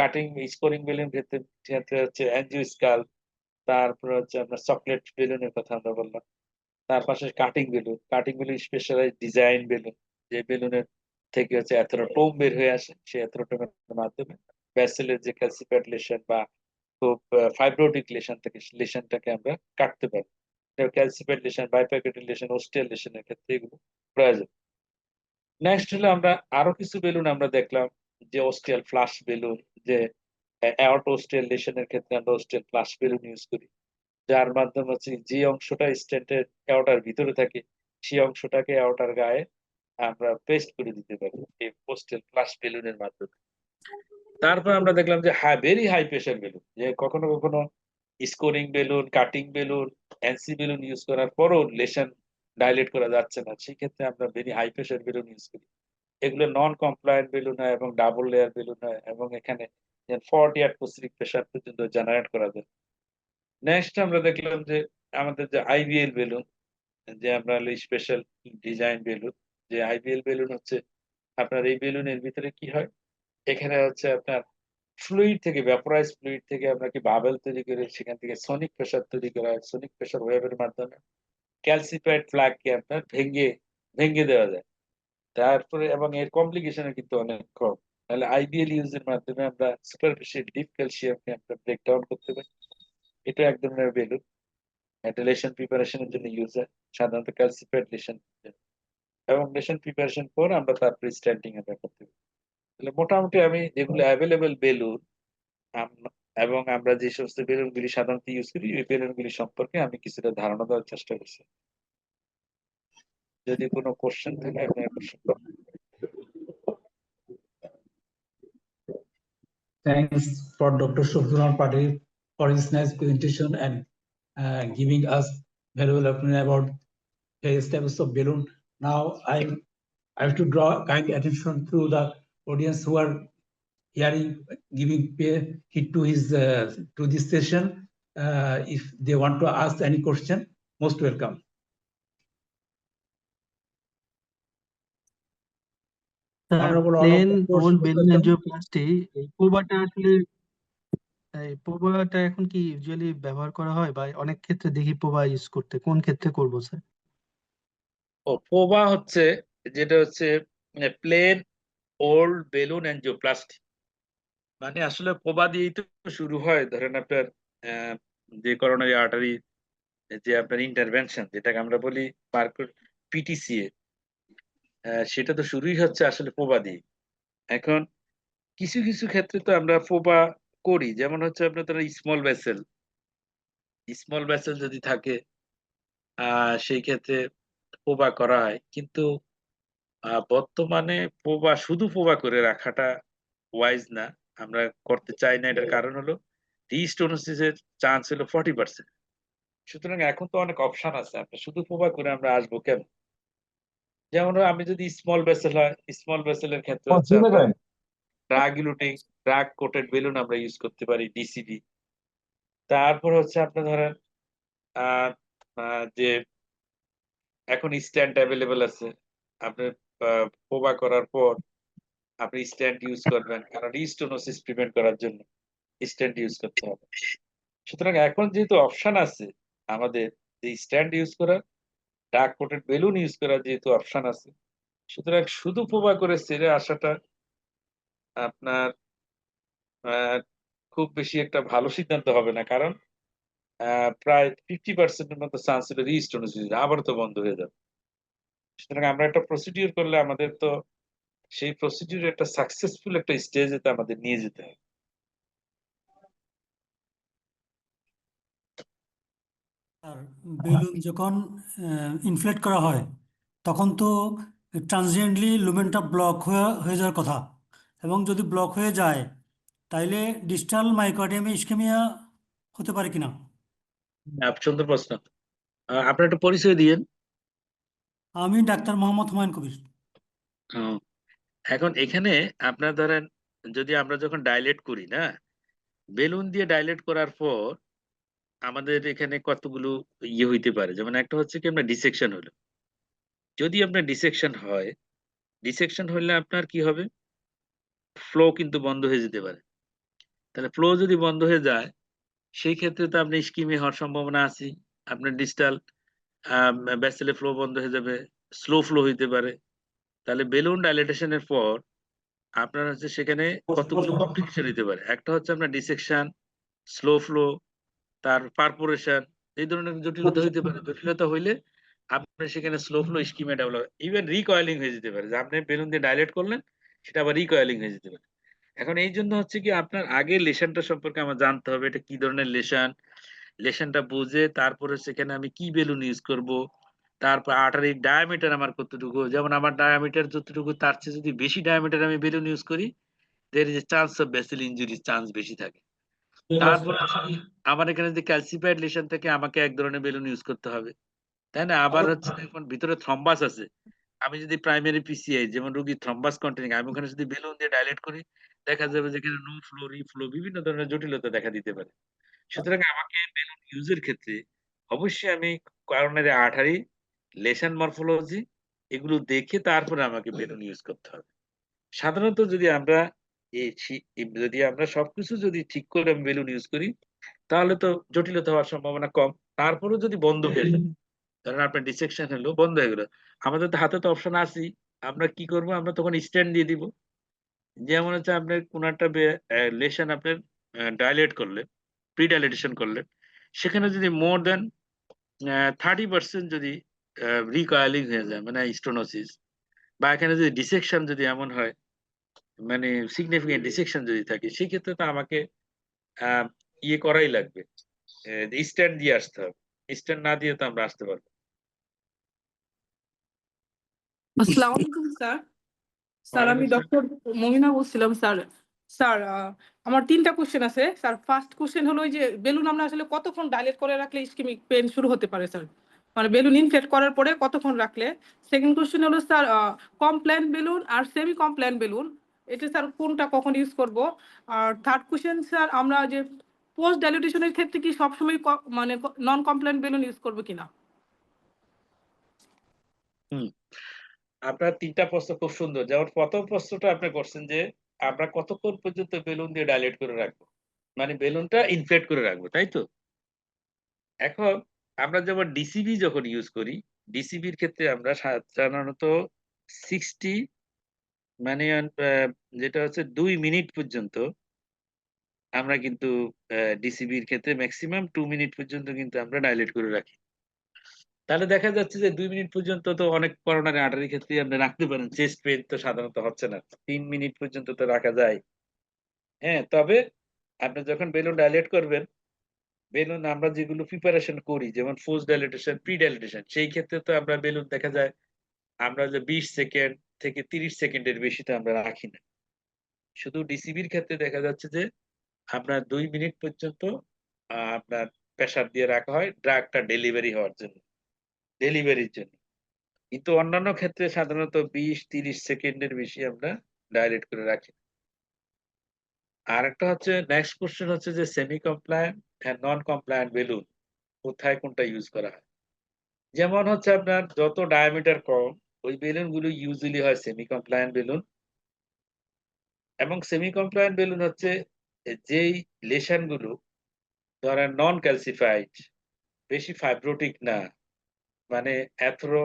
কাটিং স্কোরিং বেলুন ক্ষেত্রে ক্ষেত্রে হচ্ছে অ্যাঞ্জিওস্কাল, তারপর হচ্ছে আপনার চকলেট বেলুনের কথা আমরা বললাম। তার পাশে cutting balloon specialise design balloon, যে বেলুনের থেকে হচ্ছে অ্যাথেরোটোম বের হয়ে আসে, সেই অ্যাথেরোটোমের মাধ্যমে ভেসেলের যে ক্যালসিফাইড লেশন বা খুব ফাইব্রোটিক লেশন থেকে লেশনটাকে আমরা কাটতে পারি। ক্যালসিফাইড লেশন, বাইপ্যাকেটেড লেশন, অস্টিয়াল লেশনের ক্ষেত্রে এগুলো প্রয়োজন। নেক্সট হলো আমরা আরো কিছু বেলুন আমরা দেখলাম, যে অস্ট্রিয়াল ফ্লাশ বেলুন, যে অ্যাওর্ট অস্ট্রিয়ালেশনের ক্ষেত্রে আমরা অস্ট্রিয়াল ফ্লাশ বেলুন ইউজ করি, যার মাধ্যমে হচ্ছে যে অংশটা স্টেন্টের অ্যাওর্টার ভিতরে থাকে সেই অংশটাকে অ্যাওর্টার গায়ে আমরা পেস্ট করে দিতে পারি এই পোস্টাল ফ্লাশ বেলুনের মাধ্যমে। তারপর আমরা দেখলাম যে ভেরি হাই প্রেশার বেলুন, যে কখনো কখনো scoring balloon, cutting balloon, NC balloon use করার পরও লেশন ডাইলেট করা যাচ্ছে না, সেই ক্ষেত্রে আমরা very high pressure balloon use করি। এগুলো নন কমপ্লায়েন্ট বেলুন হয় এবং ডাবল লেয়ার বেলুন হয়, এবং এখানে 40 অ্যাটমসফিয়ারিক প্রেশার পর্যন্ত জেনারেট করা যায়। নেক্সট আমরা দেখলাম যে আমাদের যে আইবিএল বেলুন, যে আমরা স্পেশাল ডিজাইন বেলুন, যে আইবিএল বেলুন হচ্ছে আপনার এই বেলুনের ভিতরে কি হয়, এখানে হচ্ছে আপনার ফ্লুইড থেকে, ভ্যাপোরাইজ ফ্লুইড থেকে আমরা কি বাবেল তৈরি করে সেখান থেকে সনিক প্রেসার তৈরি করা হয়, সনিক প্রেসার ওয়েভের মাধ্যমে ক্যালসিফাইড ফ্ল্যাগকে আপনার ভেঙে ভেঙে দেওয়া যায়। তারপরে এবং এর কমপ্লিকেশন কিন্তু অনেক কম। তাহলে আইবিএল ইউজের মাধ্যমে আমরা সুপারফিশিয়াল ডিপ ক্যালসিয়ামকে আমরা ব্রেকডাউন করতে পারি। এটা এক ধরনের বেলুন, এটা লেশন প্রিপারেশনের জন্য ইউজ হয়, সাধারণত ক্যালসিফাইড লেশন, এবং লেশন প্রিপারেশন পর আমরা তারপরে স্ট্যান্ডিং আমরা করতে পারি। তাহলে মোটামুটি আমি যেগুলো অ্যাভেলেবেল বেলুন এবং আমরা যে সমস্ত বেলুন গুলি সাধারণত ইউজ করি, এই বেলুন গুলি সম্পর্কে আমি কিছুটা ধারণা দেওয়ার চেষ্টা করছি। যদি কোনো কোশ্চেন থাকে আপনি কোশ্চেন করুন। Thanks for Dr. Shobhuran Patil for his nice presentation and giving us valuable opinion about various types of balloon. Now I have to draw kind attention to the audience who are hearing, giving heed to his to this session. If they want to ask any question, most welcome. Honorable all of plain the own balloon welcome. Angioplasty এই প্রবাটা আসলে এই প্রবাটা এখন কি ইউজুয়ালি ব্যবহার করা হয়, বা অনেক ক্ষেত্রে দেখি প্রবা ইউজ করতে, কোন ক্ষেত্রে করবো স্যার? ও পোবা হচ্ছে, যেটা হচ্ছে প্লেন ওল্ড বেলুন এনজিওপ্লাস্টি, মানে আসলে পোবা দিয়েই তো শুরু হয়। ধরেন আপনার যে করোনারি আর্টারি, যে আপনার ইন্টারভেনশন যেটাকে আমরা বলি পিটিসিএ, সেটা তো শুরুই হচ্ছে আসলে পোবা দিয়ে। এখন কিছু কিছু ক্ষেত্রে তো আমরা ফোবা করি, যেমন হচ্ছে আপনার ধরো স্মল ভেসেল যদি থাকে সেই ক্ষেত্রে ফোবা করা হয়, কিন্তু বর্তমানে শুধু ফোবা করে রাখাটা ওয়াইজ না, আমরা করতে চাই না। এটার কারণ হলো রিস্টোনোসিসের চান্স হলো 40%। সুতরাং এখন তো অনেক অপশন আছে, আপনি শুধু ফোবা করে আমরা আসবো কেন? যেমন আমি যদি স্মল ভেসেল হয়, স্মল ভেসেলের ক্ষেত্রে হচ্ছে আপনার ড্রাগ কোটেড বেলুন আমরা ইউজ করতে পারি, ডিসিবি। তারপর হচ্ছে আপনার ধরেন আহ যে এখন স্ট্যান্ড অ্যাভেলেবেল আছে, আপনি পোবা করার পর আপনি স্ট্যান্ড ইউজ করবেন, কারণ রিস্টোনোসিস প্রিভেন্ট করার জন্য স্ট্যান্ড ইউজ করতে হবে। সুতরাং এখন যেহেতু অপশন আছে আমাদের, যে স্ট্যান্ড ইউজ করা, ডার্ক কোটেড বেলুন ইউজ করার যেহেতু অপশন আছে, সুতরাং শুধু পোবা করে ছেড়ে আসাটা আপনার খুব বেশি একটা ভালো সিদ্ধান্ত হবে না, কারণ প্রায় 50%-এর মতো চান্স ছিল রিস্টোনোসিস আবার তো বন্ধ হয়ে যাবে। সুতরাং আমরা একটা প্রসিডিউর করলে আমাদের তো সেই প্রসিডিউর একটা সাকসেসফুল একটা স্টেজে আমাদের নিয়ে যেতে হবে। আর বেলুন যখন ইনফ্লেট করা হয় তখন তো ট্রানজিয়েন্টলি লুমেনটা ব্লক হয়ে যাওয়ার কথা, এবং যদি ব্লক হয়ে যায় তাইলে ডিস্টাল মাইকোডিয়ামে ইসকেমিয়া হতে পারে কিনা? সুন্দর প্রশ্ন। আপনার একটা পরিচয় দিয়েন। আমি ডাক্তার মোহাম্মদ হুমায়ুন কবির। এখন এখানে আপনার ধরেন, যদি আমরা যখন ডাইলেট করি না, বেলুন দিয়ে ডাইলেট করার পর আমাদের এখানে কতগুলো হইতে পারে, যেমন একটা হচ্ছে কি আমরা ডিসেকশন হলো। যদি আপনার ডিসেকশন হলে আপনার কি হবে, ফ্লো কিন্তু বন্ধ হয়ে যেতে পারে। তাহলে ফ্লো যদি বন্ধ হয়ে যায়, সেই ক্ষেত্রে তো আপনি স্কিমে হওয়ার সম্ভাবনা আছে, আপনার ডিস্টাল ভেসেলে ফ্লো বন্ধ হয়ে যাবে, স্লো ফ্লো হইতে পারে। তাহলে বেলুন ডাইলেটেশনের পর আপনার হচ্ছে সেখানে কতগুলো কমপ্লিকেশন হইতে পারে। একটা হচ্ছে আপনার ডিসেকশন, স্লো ফ্লো, তার পারপোরেশন, এই ধরনের জটিলতা হইতে পারে। জটিলতা হইলে আপনার সেখানে স্লো ফ্লো স্কিমে ডেভেলপ, ইভেন রিকয়েলিং হয়ে যেতে পারে, যে আপনি বেলুন দিয়ে ডাইলেট করলেন সেটা আবার রিকয়েলিং হয়ে যেতে পারে। এখন এই জন্য হচ্ছে কি আপনার আগে লেশনটা সম্পর্কে আমার জানতে হবে, এটা কি ধরনের লেশন, লেশনটা বুঝে তারপরে সেখানে আমি কি বেলুন ইউজ করব, তারপর আটারির ডায়ামিটার আমার কতটুকু, যেমন আমার ডায়ামিটার যতটুকু তার চেয়ে যদি বেশি ডায়ামিটার আমি বেলুন ইউজ করি, there is chance of vessel ইনজুরির চান্স বেশি থাকে। তারপর হচ্ছে কি আমার এখানে যদি ক্যালসিফাইড লেশন থাকে আমাকে এক ধরনের বেলুন ইউজ করতে হবে, তাই না? আবার হচ্ছে এখন ভিতরে থ্রম্বাস আছে, আমি যদি প্রাইমারি পিসিআই যেমন রোগীর থ্রম্বাস কন্টেনিং, আমি ওখানে যদি বেলুন দিয়ে ডাইলেট করি, দেখা যাবে যেখানে নো ফ্লো, রিফ্লো বিভিন্ন ধরনের জটিলতা দেখা দিতে পারে। সুতরাং আমাকে বেলুন ইউজের ক্ষেত্রে অবশ্যই আমি করোনারি আর্টারি, লেশন মরফোলজি এগুলো দেখে তারপরে আমাকে বেলুন ইউজ করতে হবে। সাধারণত যদি আমরা যদি আমরা সবকিছু যদি ঠিক করে বেলুন ইউজ করি তাহলে তো জটিলতা হওয়ার সম্ভাবনা কম। তারপরেও যদি বন্ধ হয়ে যায়, ধরেন আপনার ডিসেকশন হলো বন্ধ হয়ে গেল, আমাদের তো হাতে তো অপশন আছেই, আমরা কি করব, আমরা তখন স্ট্যান্ড দিয়ে দিব। যেমন হচ্ছে আপনার কোন একটা লেশন আপনার ডাইলেট করলেন, প্রি ডাইলেটেশন করলেন, সেখানে যদি মোর দেন 30% যদি রিকয়েলিং হয়ে যায় মানে স্টোনোসিস, বা এখানে যদি ডিসেকশন যদি এমন হয় মানে সিগনিফিকেন্ট ডিসেকশন যদি থাকে, সেক্ষেত্রে তো আমাকে আহ, ইয়ে করাই লাগবে, স্ট্যান্ড দিয়ে আসতে হবে। স্ট্যান্ড না দিয়ে তো আমরা আসতে পারবো। আসসালামু আলাইকুম স্যার। স্যার আমি ওয়ালাইকুম ডক্টর মমিনা বলছিলাম স্যার। স্যার আমার 3টা কোশ্চেন আছে স্যার। ফার্স্ট কোশ্চেন হলো ওই যে বেলুন আমরা আসলে কতক্ষণ ডাইলেট করে রাখলে ইসকেমিক পেন শুরু হতে পারে স্যার, মানে বেলুন ইনফ্লেট করার পরে কতক্ষণ রাখলে। সেকেন্ড কোশ্চেন হলো স্যার কমপ্ল্যান বেলুন আর সেমি কমপ্ল্যান বেলুন এটা স্যার কোনটা কখন ইউজ করব। আর থার্ড কোশ্চেন স্যার আমরা যে পোস্ট ডাইলেটেশনের ক্ষেত্রে কি সবসময় মানে নন কমপ্ল্যান বেলুন ইউজ করবো কিনা। হুম, আপনার 3টা প্রশ্ন খুব সুন্দর। যেমন প্রথম প্রশ্নটা আপনি করছেন যে আমরা কতক্ষণ পর্যন্ত বেলুন দিয়ে ডাইলেট করে রাখবো, মানে বেলুনটা ইনফ্লেট করে রাখবো, তাই তো? এখন আমরা যেমন ডিসিবি যখন ইউজ করি, ডিসিবির ক্ষেত্রে আমরা সাধারণত 60 মানে যেটা হচ্ছে 2 মিনিট পর্যন্ত আমরা কিন্তু ডিসিবির ক্ষেত্রে ম্যাক্সিমাম 2 মিনিট পর্যন্ত কিন্তু আমরা ডাইলেট করে রাখি। তাহলে দেখা যাচ্ছে যে 2 মিনিট পর্যন্ত তো অনেক করোনারি আর্টারির ক্ষেত্রে আপনি রাখতে পারেন। চেস্ট পেইন তো সাধারণত হচ্ছে না। 3 মিনিট পর্যন্ত তো রাখা যায়। হ্যাঁ, তবে আপনি যখন বেলুন ডাইলেট করবেন, বেলুন আমরা যেগুলো প্রিপারেশন করি যেমন ফোর্স ডাইলেটেশন, প্রি ডাইলেটেশন, সেই ক্ষেত্রে তো আমরা বেলুন দেখা যায় আমরা যে 20 সেকেন্ড থেকে 30 সেকেন্ডের বেশি তো আমরা রাখি না। শুধু ডিসিবির ক্ষেত্রে দেখা যাচ্ছে যে আপনার 2 মিনিট পর্যন্ত আপনার প্রেসার দিয়ে রাখা হয় ড্রাগটা ডেলিভারি হওয়ার জন্য, ডেলিভারির জন্য। কিন্তু অন্যান্য ক্ষেত্রে সাধারণত 20-30 সেকেন্ডের বেশি আমরা ডাইলেট করে রাখি। আর একটা হচ্ছে নেক্সট কোশ্চেন হচ্ছে যে semi compliant and non compliant balloon কোথায় কোনটা ইউজ করা হয়। যেমন হচ্ছে আপনার যত ডায়ামিটার কম ওই বেলুন গুলো ইউজুয়ালি হয় সেমি কমপ্লায়েন্ট বেলুন। এবং সেমি কমপ্লায়েন্ট বেলুন হচ্ছে যেই লেশন গুলো ধরেন নন ক্যালসিফাইড, বেশি ফাইব্রোটিক না, মানে অ্যাথ্রো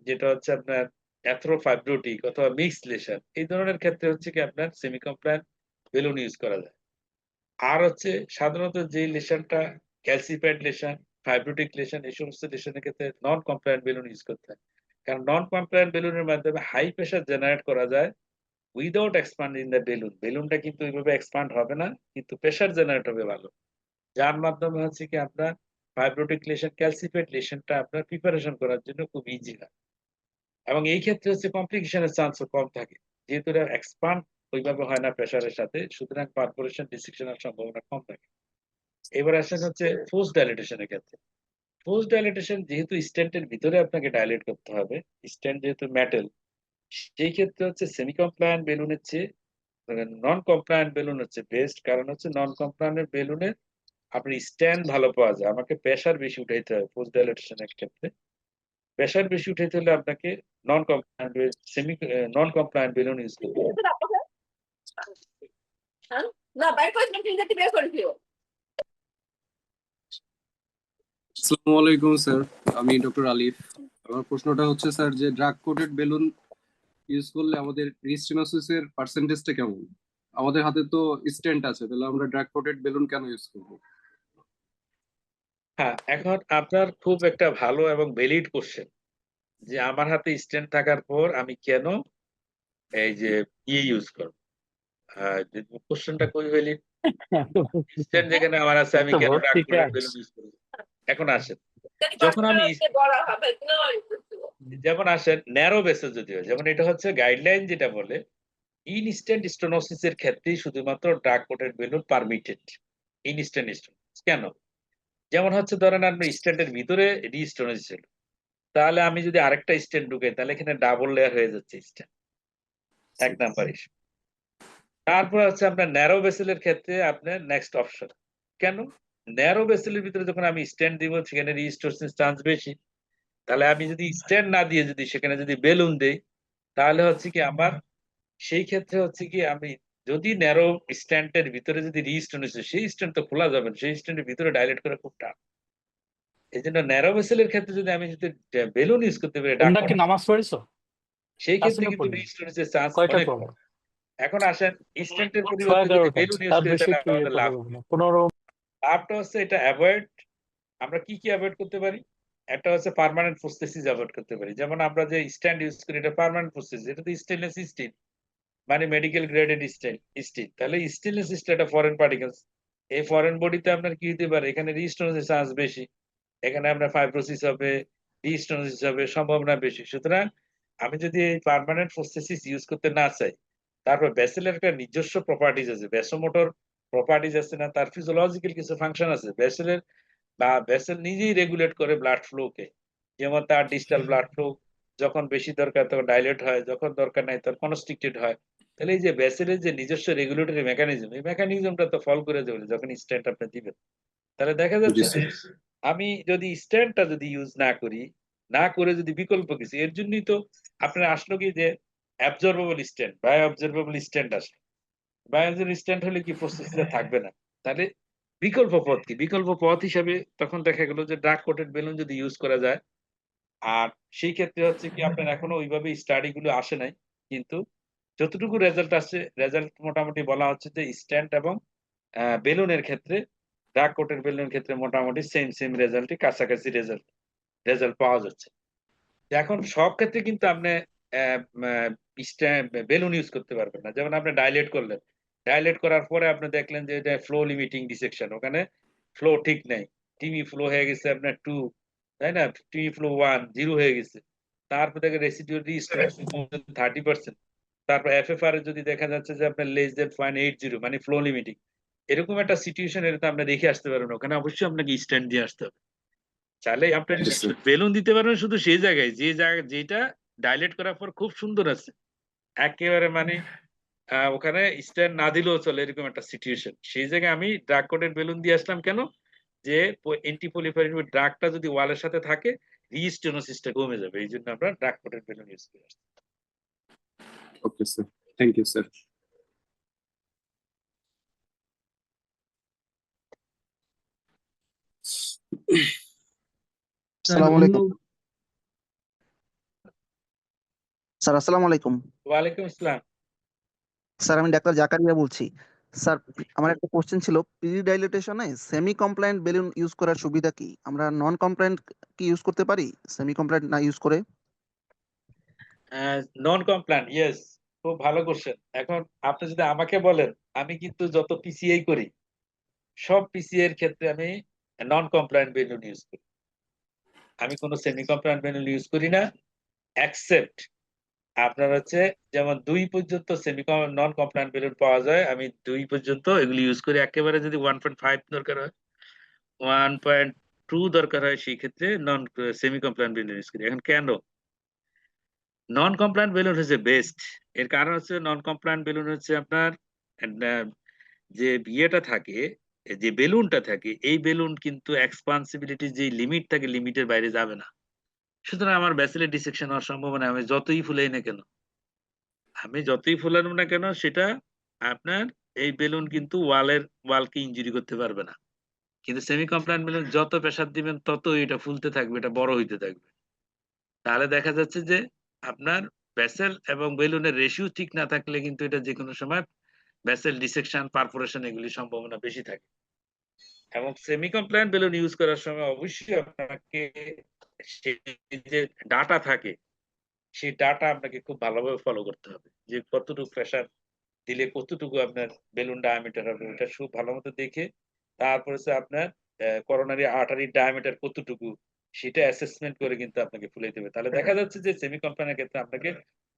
যেটা হচ্ছে আপনার অ্যাথ্রোফাইব্রোটিক অথবা মিক্সড লেশন, এই ধরনের ক্ষেত্রে হচ্ছে কি আপনার সেমি কমপ্লায়েন্ট বেলুন ইউজ করা যায়। আর হচ্ছে সাধারণত যে লেশনটা ক্যালসিফাইড লেশন, ফাইব্রোটিক লেশন, এই সমস্ত লেশনের ক্ষেত্রে নন কমপ্লায়েন্ট বেলুন ইউজ করতে হয়। কারণ নন কমপ্লায়েন্ট বেলুনের মাধ্যমে হাই প্রেশার জেনারেট করা যায় উইদাউট এক্সপান্ডিং দ্য বেলুন। বেলুনটা কিন্তু ওইভাবে এক্সপান্ড হবে না, কিন্তু প্রেশার জেনারেট হবে ভালো, যার মাধ্যমে হচ্ছে কি আপনার ফাইব্রোটিক লেশন, ক্যালসিফাইড লেশনটা আপনার প্রিপারেশন করার জন্য খুব ইজি হয়। এবং এই ক্ষেত্রে হচ্ছে কমপ্লিকেশনের চান্সও কম থাকে, যেহেতু এটা এক্সপান্ড ওইভাবে হয় না প্রেসারের সাথে, সুতরাং পারফোরেশন ডিসেকশনের সম্ভাবনা কম থাকে। এবার আসেন হচ্ছে ফোর্স ডাইলেটেশনের ক্ষেত্রে। ফোর্স ডাইলেটেশন যেহেতু স্টেন্টের ভিতরে আপনাকে ডাইলেট করতে হবে, স্টেন্ট যেহেতু মেটাল, সেই ক্ষেত্রে হচ্ছে সেমি কমপ্লায়েন্ট বেলুনের চেয়ে নন কমপ্লায়েন্ট বেলুন হচ্ছে বেস্ট। কারণ হচ্ছে নন কমপ্লায়েন্ট বেলুনে আপনার স্ট্যান্ড ভালো পাওয়া যায়, আমাকে প্রেসার বেশি উঠাইতে হয় পোস্ট ডাইলেটেশনের ক্ষেত্রে। প্রেসার বেশি উঠাইতে হলে আপনাকে নন কমপ্লায়েন্ট বেলুন ইউজ করতে হবে। আসসালামু আলাইকুম স্যার, আমি ডক্টর আলিফ। আমার প্রশ্নটা হচ্ছে স্যার যে ড্রাগ কোটেড বেলুন ইউজ করলে আমাদের রিস্টেনোসিসের পার্সেন্টেজটা কেমন? আমাদের হাতে তো স্টেন্ট আছে, তাহলে আমরা ড্রাগ কোটেড বেলুন কেন ইউজ করব? হ্যাঁ, এখন আপনার খুব একটা ভালো এবং ভ্যালিড কোশ্চেন। যে আমার হাতে স্ট্যান্ড থাকার পর আমি কেন এই যে ইউজ করবো? কোশ্চেনটা কই হইলি? স্ট্যান্ড যেখানে আমার আছে আমি কেন ড্রাগ কোটেড বেলুন ইউজ করবো? এখন আসেন, যখন আমি যেমন আসেন ন্যারো বেসে যদি হয়, যেমন এটা হচ্ছে গাইডলাইন যেটা বলে ইনস্ট্যান্ট স্টেনোসিস এর ক্ষেত্রেই শুধুমাত্র drug coated balloon permitted. Instant stenosis কেন? যেমন হচ্ছে ধরেন আপনার স্ট্যান্ডের ভিতরে রিস্টোনোসিস ছিল, তাহলে আমি যদি আরেকটা স্ট্যান্ড ঢুকাই তাহলে এখানে ডাবল লেয়ার হয়ে যাচ্ছে স্ট্যান্ড, এক নাম্বার ইস্যু। তারপর হচ্ছে আপনার ন্যারো ভেসেলের ক্ষেত্রে আপনার নেক্সট অপশন কেন? ন্যারো ভেসেলের ভিতরে যখন আমি স্ট্যান্ড দিব সেখানে রিস্টোরেশন চান্স বেশি, তাহলে আমি যদি স্ট্যান্ড না দিয়ে যদি সেখানে যদি বেলুন দেই তাহলে হচ্ছে কি আমার সেই ক্ষেত্রে হচ্ছে কি আমি যদি ন্যারো স্ট্যান্ডের ভিতরে যদি রিস্টোরেশন, সেই স্ট্যান্ড তো খোলা যাবে না, সেই স্ট্যান্ডের ভিতরে ডাইলেট করে খুব টান। এই জন্য ন্যারো ভেসেলের ক্ষেত্রে যদি আমি যদি বেলুন ইউজ করতে পারি তোমরা কি নামাজ পড়েছো? সেই ক্ষেত্রে আসলে কিন্তু পড়ি রিস্টোরেশনের চান্স কয়টা অনেক পড়ো? কম। এখন আসেন স্ট্যান্ডের 6 পরিবর্তে যদি 11টা, বেলুন ইউজ তার করি বেশি তাহলে একটু ইয়ে আমাদের করা লাভ। যাবে না। 15 লাভটা হচ্ছে এটা অ্যাভয়েড, আমরা কি কি অ্যাভয়েড করতে পারি? একটা হচ্ছে পার্মানেন্ট প্রসেসিস অ্যাভয়েড করতে পারি। যেমন আমরা যে স্ট্যান্ড ইউজ করি এটা পার্মানেন্ট প্রসেস, এটা তো স্টেনলেস স্টিল, মানে মেডিকেল গ্রেডেড স্টিল। তাহলে স্টেনলেস স্টিল এটা ফরেন পার্টিকেলস, এই ফরেন বডিতে আপনার কি হতে পারে? এখানে রিস্টোরেশনের চান্স বেশি, এখানে আপনার ফাইব্রোসিস হবে, রিস্টোরেশন হবে, সম্ভাবনা বেশি। সুতরাং আমি যদি এই পার্মানেন্ট প্রসেসিস ইউজ করতে না চাই, তারপর ভেসেলের একটা নিজস্ব প্রপার্টিজ আছে, ভেসোমোটর প্রপার্টিজ আছে না, তার ফিজিওলজিক্যাল কিছু ফাংশন আছে ভেসেলের, বা ভেসেল নিজেই রেগুলেট করে ব্লাড ফ্লো কে। যেমন তার ডিস্টাল ব্লাড ফ্লো যখন বেশি দরকার তখন ডাইলেট হয়, যখন দরকার নাই তখন কনস্ট্রিক্টেড হয়। তাহলে এই যে ভেসেলের যে নিজস্ব রেগুলেটরি মেকানিজম, এই মেকানিজমটা তো ফল করে দেবে যখন স্ট্যান্ড আপনি দিবেন। তাহলে দেখা জি যাচ্ছে স্যার। আমি যদি স্ট্যান্ডটা যদি ইউজ না করি, না করে যদি বিকল্প কিছু, এর জন্যই তো আপনার আসলো কি যে absorbable stand, bio observable stand আসলো। বায়ো স্ট্যান্ড হলে কি প্রসেসটা থাকবে না, তাহলে বিকল্প পথ কি? বিকল্প পথ হিসাবে তখন দেখা গেল যে ড্রাগ কোটেড বেলুন যদি ইউজ করা যায়। আর সেই ক্ষেত্রে হচ্ছে কি আপনার এখনো ওইভাবে স্টাডি গুলো আসে নাই, কিন্তু যতটুকু রেজাল্ট আসছে, রেজাল্ট মোটামুটি বলা হচ্ছে যে স্ট্যান্ড এবং বেলুনের ক্ষেত্রে, ড্রাগ কোটেড বেলুনের ক্ষেত্রে মোটামুটি সেম রেজাল্টই, কাছাকাছি রেজাল্ট পাওয়া যাচ্ছে। এখন সব ক্ষেত্রে কিন্তু আপনি বেলুন ইউজ করতে পারবেন না। যেমন আপনি ডাইলেট করলেন, ডাইলেট করার পরে আপনি দেখলেন যে এটা ফ্লো লিমিটিং ডিসেকশন, ওখানে ফ্লো ঠিক নেই, টিমি ফ্লো হয়ে গেছে আপনার 2, তাই না, টিমি ফ্লো 1 0 হয়ে গেছে। তারপর দেখে রেসিডিউয়াল রিস্টোরেশন 30%, তারপর এফএফআর যদি দেখা যাচ্ছে যে আপনার লেস দেন 0.80, মানে ফ্লো লিমিটিং, এরকম একটা সিচুয়েশন এটা তো আমরা দেখে আসতে পারবো না, ওখানে অবশ্যই আপনাকে স্ট্যান্ড দিয়ে আসতে হবে। চাইলে আপনার জি স্যার। বেলুন দিতে পারবেন শুধু সেই জায়গায়, যে জায়গা যেটা ডাইলেট করার পর খুব সুন্দর আছে, একেবারে মানে ওখানে স্ট্যান্ড না দিলেও চলে, এরকম একটা সিচুয়েশন। সেই জায়গায় আমি ড্রাগ কোটেড বেলুন দিয়ে আসলাম কেন? যে এন্টি পলিফেরেটিভ ড্রাগটা যদি ওয়ালের সাথে থাকে রিস্টেনোসিসটা কমে যাবে, এই জন্য আমরা ড্রাগ কোটেড বেলুন ইউজ করি। Okay sir, thank you sir. Sir আসসালামু অন্য আলাইকুম স্যার। আসসালামু আলাইকুম ওয়ালাইকুম আসসালাম। স্যার, আমি ডাক্তার জাকারিয়া বলছি। স্যার, আমার একটা কোশ্চেন ছিল, পিজি ডাইলেটেশনে সেমি কমপ্লায়েন্ট বেলুন ইউজ করার সুবিধা কি? আমরা নন কমপ্লায়েন্ট কি ইউজ করতে পারি সেমি কমপ্লায়েন্ট না ইউজ করে? নন কমপ্লায়েন্ট, ইয়েস, খুব ভালো কোশ্চেন। এখন আপনি যদি আমাকে বলেন, আমি কিন্তু যত পিসিআই করি সব পিসিআই এর ক্ষেত্রে আমি নন কমপ্লায়েন্ট বেলুন ইউজ করি, আমি কোনো সেমি কমপ্লায়েন্ট বেলুন ইউজ করি না, অ্যাকসেপ্ট আপনার হচ্ছে যেমন 2 পর্যন্ত সেমি নন কমপ্লায়েন্ট বেলুন পাওয়া যায়, আমি 2 পর্যন্ত এগুলি ইউজ করি। একেবারে যদি 1.5 দরকার হয়, 1.2 দরকার হয়, সেই ক্ষেত্রে নন সেমি কমপ্লায়েন্ট বেলুন ইউজ করি। এখন কেন নন কমপ্লায়েন্ট বেলুন হচ্ছে বেস্ট? এর কারণ হচ্ছে নন কমপ্লায়েন্ট বেলুন হচ্ছে আপনার যে ইয়েটা থাকে, যে বেলুনটা থাকে, এই বেলুন কিন্তু এক্সপান্সিবিলিটি যে লিমিট থাকে, লিমিটের বাইরে যাবে না। সুতরাং আমার ব্যাসিলের ডিসেকশন হওয়ার সম্ভাবনা, আমি যতই ফুলাই না কেন, আমি যতই ফুলানো না কেন, সেটা আপনার এই বেলুন কিন্তু ওয়ালকে ইনজুরি করতে পারবে না। কিন্তু সেমি কমপ্লায়েন্ট বেলুন যত প্রেসার দিবেন তত এটা ফুলতে থাকবে, এটা বড় হইতে থাকবে। তাহলে দেখা যাচ্ছে যে আপনার ভেসেল এবং বেলুনের রেশিও ঠিক না থাকলে কিন্তু এটা যে কোনো সময় ভেসেল ডিসেকশন, পারফোরেশন এগুলি সম্ভাবনা বেশি থাকে। এবং সেমি কমপ্লায়েন্ট বেলুন ইউজ করার সময় অবশ্যই আপনাকে সেই যে ডাটা থাকে সেই ডাটা আপনাকে খুব ভালোভাবে ফলো করতে হবে, যে কতটুকু প্রেসার দিলে কতটুকু আপনার বেলুন ডায়ামিটার হবে এটা খুব ভালো মতো দেখে, তারপরে হচ্ছে আপনার করোনারি আর্টারি ডায়ামিটার কতটুকু সেটা অ্যাসেসমেন্ট করে কিন্তু আপনাকে ফুলাইতে হবে। তাহলে দেখা যাচ্ছে যে সেমি কমপ্লাইনের ক্ষেত্রে আপনাকে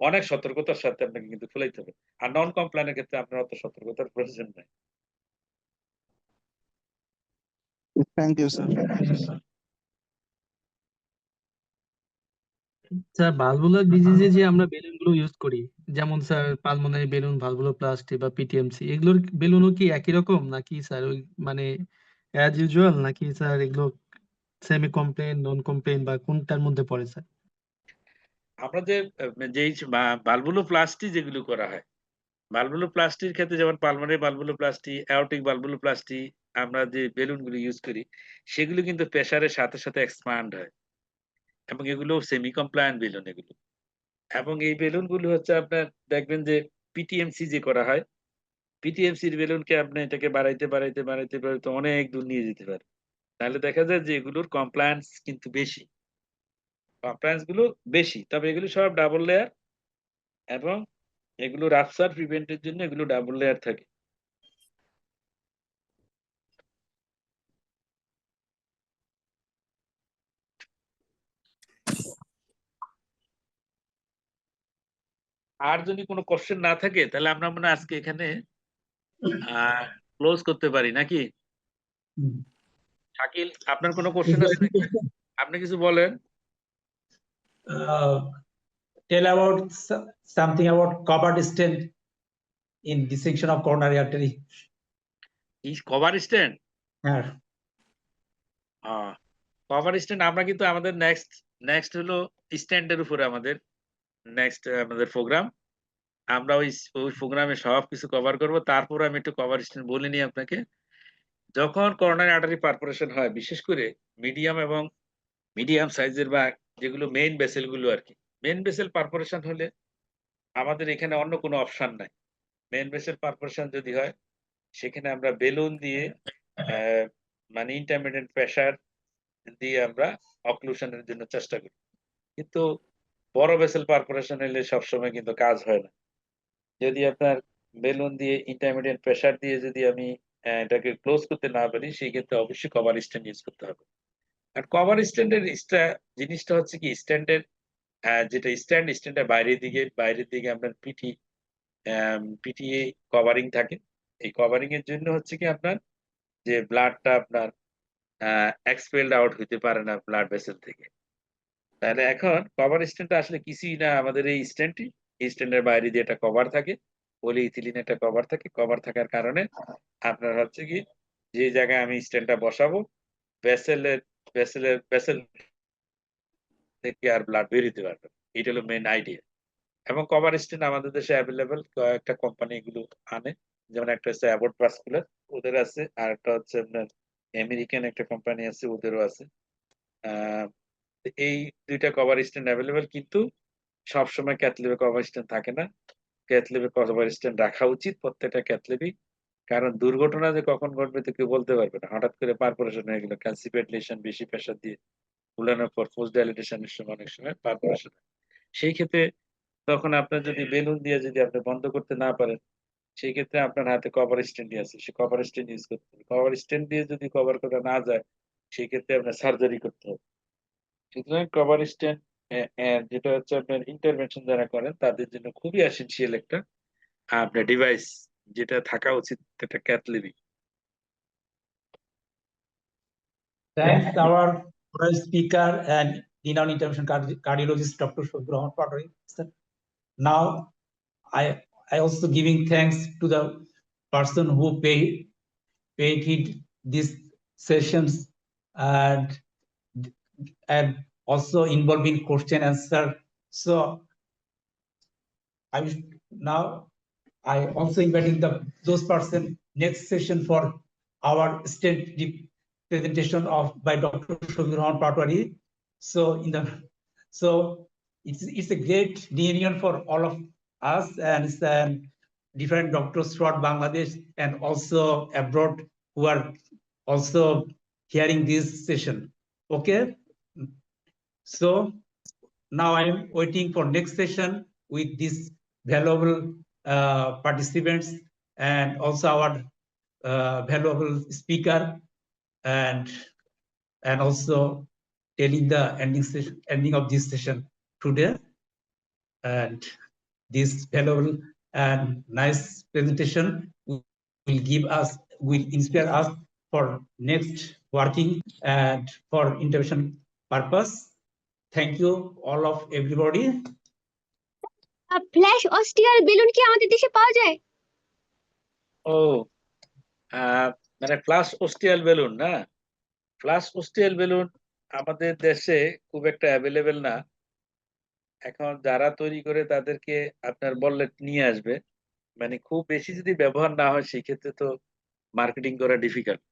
অনেক সতর্কতার সাথে আপনাকে কিন্তু ফুলাইতে হবে, আর নন কমপ্লাইনের ক্ষেত্রে আপনার অত সতর্কতার প্রয়োজন নাই। Thank you sir. Sir valvular ডিজিজে যে আমরা বেলুন গুলো ইউজ করি, যেমন স্যার পালমোনারি বেলুন, ভালভুলোপ্লাস্টি বা পিটিএমসি, এগুলোর বেলুনও কি একই রকম নাকি স্যার ওই মানে অ্যাজ ইউজুয়াল, নাকি স্যার এগুলো সেমি কমপ্লেন, নন কমপ্লেন বা কোনটার মধ্যে পড়ে স্যার? আমরা যে যেই ভালভুলোপ্লাস্টি যেগুলো করা হয়, ভালভুলোপ্লাস্টির ক্ষেত্রে যেমন পালমোনারি ভালভুলোপ্লাস্টি, অ্যাওর্টিক ভালভুলোপ্লাস্টি, আমরা যে বেলুন গুলো ইউজ করি সেগুলো কিন্তু প্রেসারের সাথে সাথে এক্সপান্ড হয়, এবং এগুলো সেমি কমপ্লায়েন্ট বেলুন এগুলো। এবং এই বেলুন গুলো হচ্ছে আপনার দেখবেন যে পিটিএমসি যে করা হয়, পিটিএমসির বেলুনকে আপনি এটাকে বাড়াইতে বাড়াইতে বাড়াইতে বাড়াইতে অনেক দূর নিয়ে যেতে পারে। তাহলে দেখা যায় যে এগুলোর কমপ্লায়েন্স কিন্তু বেশি, কমপ্লায়েন্স গুলো বেশি, তবে এগুলো সব ডাবল লেয়ার, এবং এগুলো রাপচার প্রিভেন্টের জন্য এগুলো ডাবল লেয়ার থাকে। আর যদি কোনো কোশ্চেন না থাকে তাহলে আমরা মনে হয় আজকে এখানে ক্লোজ করতে পারি নাকি? শাকিল, আপনার কোনো কোশ্চেন আছে নাকি? আপনি কিছু বলেন। Tell about something about covered stent in dissection of coronary artery. Cover stand, হ্যাঁ, কভার স্ট্যান্ড আমরা কিন্তু আমাদের নেক্সট হলো স্ট্যান্ডের উপরে আমাদের নেক্সট আমাদের প্রোগ্রাম, আমরা ওই প্রোগ্রামে সবকিছু কভার করব। তারপর আমি একটু কভার স্ট্যান্ড বলে নিই আপনাকে। যখন করোনারি আর্টারি পারফোরেশন হয়, বিশেষ করে মিডিয়াম সাইজের বা যেগুলো মেইন ভেসেল গুলো আর কি, মেইন ভেসেল পারফোরেশন হলে আমাদের এখানে অন্য কোনো অপশন নাই। মেইন ভেসেল পারফোরেশন যদি হয় সেখানে আমরা বেলুন দিয়ে মানে ইন্টারমিডিয়েট প্রেসার দিয়ে আমরা অক্লুশনের জন্য চেষ্টা করি, কিন্তু বড় ভেসেল পারফোরেশন হলে সবসময় কিন্তু কাজ হয় না। যদি আপনার বেলুন দিয়ে ইন্টারমিডিয়েট প্রেসার দিয়ে যদি আমি এটাকে ক্লোজ করতে না পারি, সেই ক্ষেত্রে অবশ্যই কভার স্ট্যান্ড ইউজ করতে হবে। আর কভার স্ট্যান্ডের জিনিসটা হচ্ছে কি, স্ট্যান্ডের যেটা স্ট্যান্ডের বাইরের দিকে আপনার পিটি কভারিং থাকে। এই কভারিং এর জন্য হচ্ছে কি আপনার যে ব্লাডটা আপনার এক্সপেলড আউট হইতে পারে না ব্লাড ভেসেল থেকে। তাহলে এখন কভার স্ট্যান্ডটা আসলে কিছুই না, আমাদের এই স্ট্যান্ডের বাইরে দিয়ে একটা কভার থাকে, পলিইথিলিন একটা কভার থাকে। কভার থাকার কারণে আপনার হচ্ছে কি যে জায়গায় আমি স্ট্যান্ডটা বসাবো ভেসেল থেকে আর ব্লাড বেরোতে পারবে, এটা হলো মেইন আইডিয়া। এবং কভার স্ট্যান্ড আমাদের দেশে অ্যাভেলেবেল, কয়েকটা কোম্পানি এগুলো আনে, যেমন একটা হচ্ছে অ্যাবট ভাস্কুলার, ওদের আছে, আর একটা হচ্ছে আপনার আমেরিকান একটা কোম্পানি আছে, ওদেরও আছে। এই দুইটা কভার স্ট্যান্ড অ্যাভেলেবেল, কিন্তু সবসময় ক্যাথলেবে কভার স্ট্যান্ড থাকে না। ক্যাথলেবে কভার স্ট্যান্ড রাখা উচিত প্রত্যেকটা ক্যাথলেবই, কারণ দুর্ঘটনা যে কখন ঘটবে তো কেউ বলতে পারবে না। হঠাৎ করে পারফোরেশন হয়ে গেল, ক্যালসিফাইড লেশন, বেশি প্রেসার দিয়ে ফুলানোর পর পোস্ট ডাইলেটেশনের সময় অনেক সময় পারফোরেশন হয়। সেই ক্ষেত্রে তখন আপনার যদি বেলুন দিয়ে যদি আপনি বন্ধ করতে না পারেন, সেই ক্ষেত্রে আপনার হাতে কভার স্ট্যান্ড আছে, সে কভার স্ট্যান্ড ইউজ করতে হবে। কভার স্ট্যান্ড দিয়ে যদি কভার করা না যায়, সেই ক্ষেত্রে আপনার সার্জারি করতে হবে। সুতরাং কভার স্ট্যান্ড যেটা হচ্ছে আপনার ইন্টারভেনশন যারা করেন তাদের জন্য খুবই এসেনশিয়াল একটা আপনার ডিভাইস, যেটা থাকা উচিত একটা ক্যাথলেবি। thanks our honorary speaker and renowned intervention cardiologist Dr. Shobhran Patwari. Now I also giving thanks to the person who paid these sessions and also involved in question answer. So now I also inviting those person next session for our state presentation by Dr. Shobhran Patwari. So it's a great reunion for all of us, and it's different doctors throughout Bangladesh and also abroad who are also hearing this session. Okay. So now I'm waiting for next session with these valuable participants and also our valuable speaker and also telling the ending of this session today. And this valuable and nice presentation will inspire us for next working and for intervention purpose. Thank you all of everybody. Flush ostial balloon কি আমাদের দেশে পাওয়া যায়? ও মানে ফ্লাশ অস্টিয়াল বেলুন না, ফ্লাশ অস্টিয়াল বেলুন আমাদের দেশে খুব একটা অ্যাভেলেবেল না। এখন যারা তৈরি করে তাদেরকে আপনার বললে নিয়ে আসবে, মানে খুব বেশি যদি ব্যবহার না হয় সেক্ষেত্রে তো মার্কেটিং করা ডিফিকাল্ট।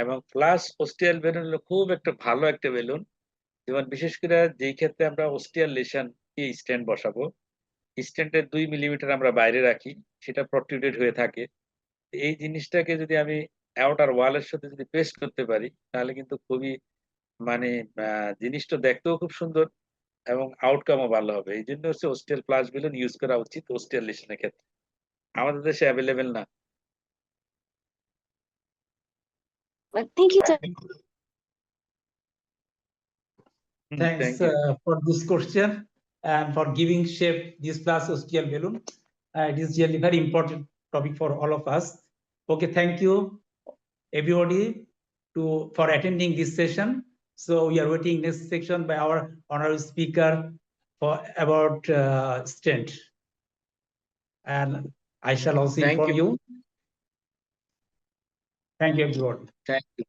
এবং ফ্লাশ অস্টিয়াল বেলুন হলো খুব একটা ভালো একটা বেলুন, যেমন বিশেষ করে যেই ক্ষেত্রে আমরা অস্টিয়াল লেশন কি স্ট্যান্ড বসাবো, স্ট্যান্ডের 2 মিলিমিটার আমরা বাইরে রাখি, সেটা প্রট্রুডেড হয়ে থাকে। এই জিনিসটাকে যদি আমি আউটার ওয়ালের সাথে যদি পেস্ট করতে পারি তাহলে কিন্তু খুবই মানে জিনিসটা দেখতেও খুব সুন্দর এবং আউটকামও ভালো হবে। এই জন্য হচ্ছে অস্টিয়াল ফ্লাশ বেলুন ইউজ করা উচিত অস্টিয়াল লেশনের ক্ষেত্রে। আমাদের দেশে অ্যাভেলেবেল না। Thank you sir. Thanks Thank you. for this question and for giving shape this flash ostial balloon. It is really very important topic for all of us. Okay, thank you everybody for attending this session. So we are waiting next section by our honorable speaker for about stent, and I shall also Thank inform you. you. Thank you everyone. Thank you.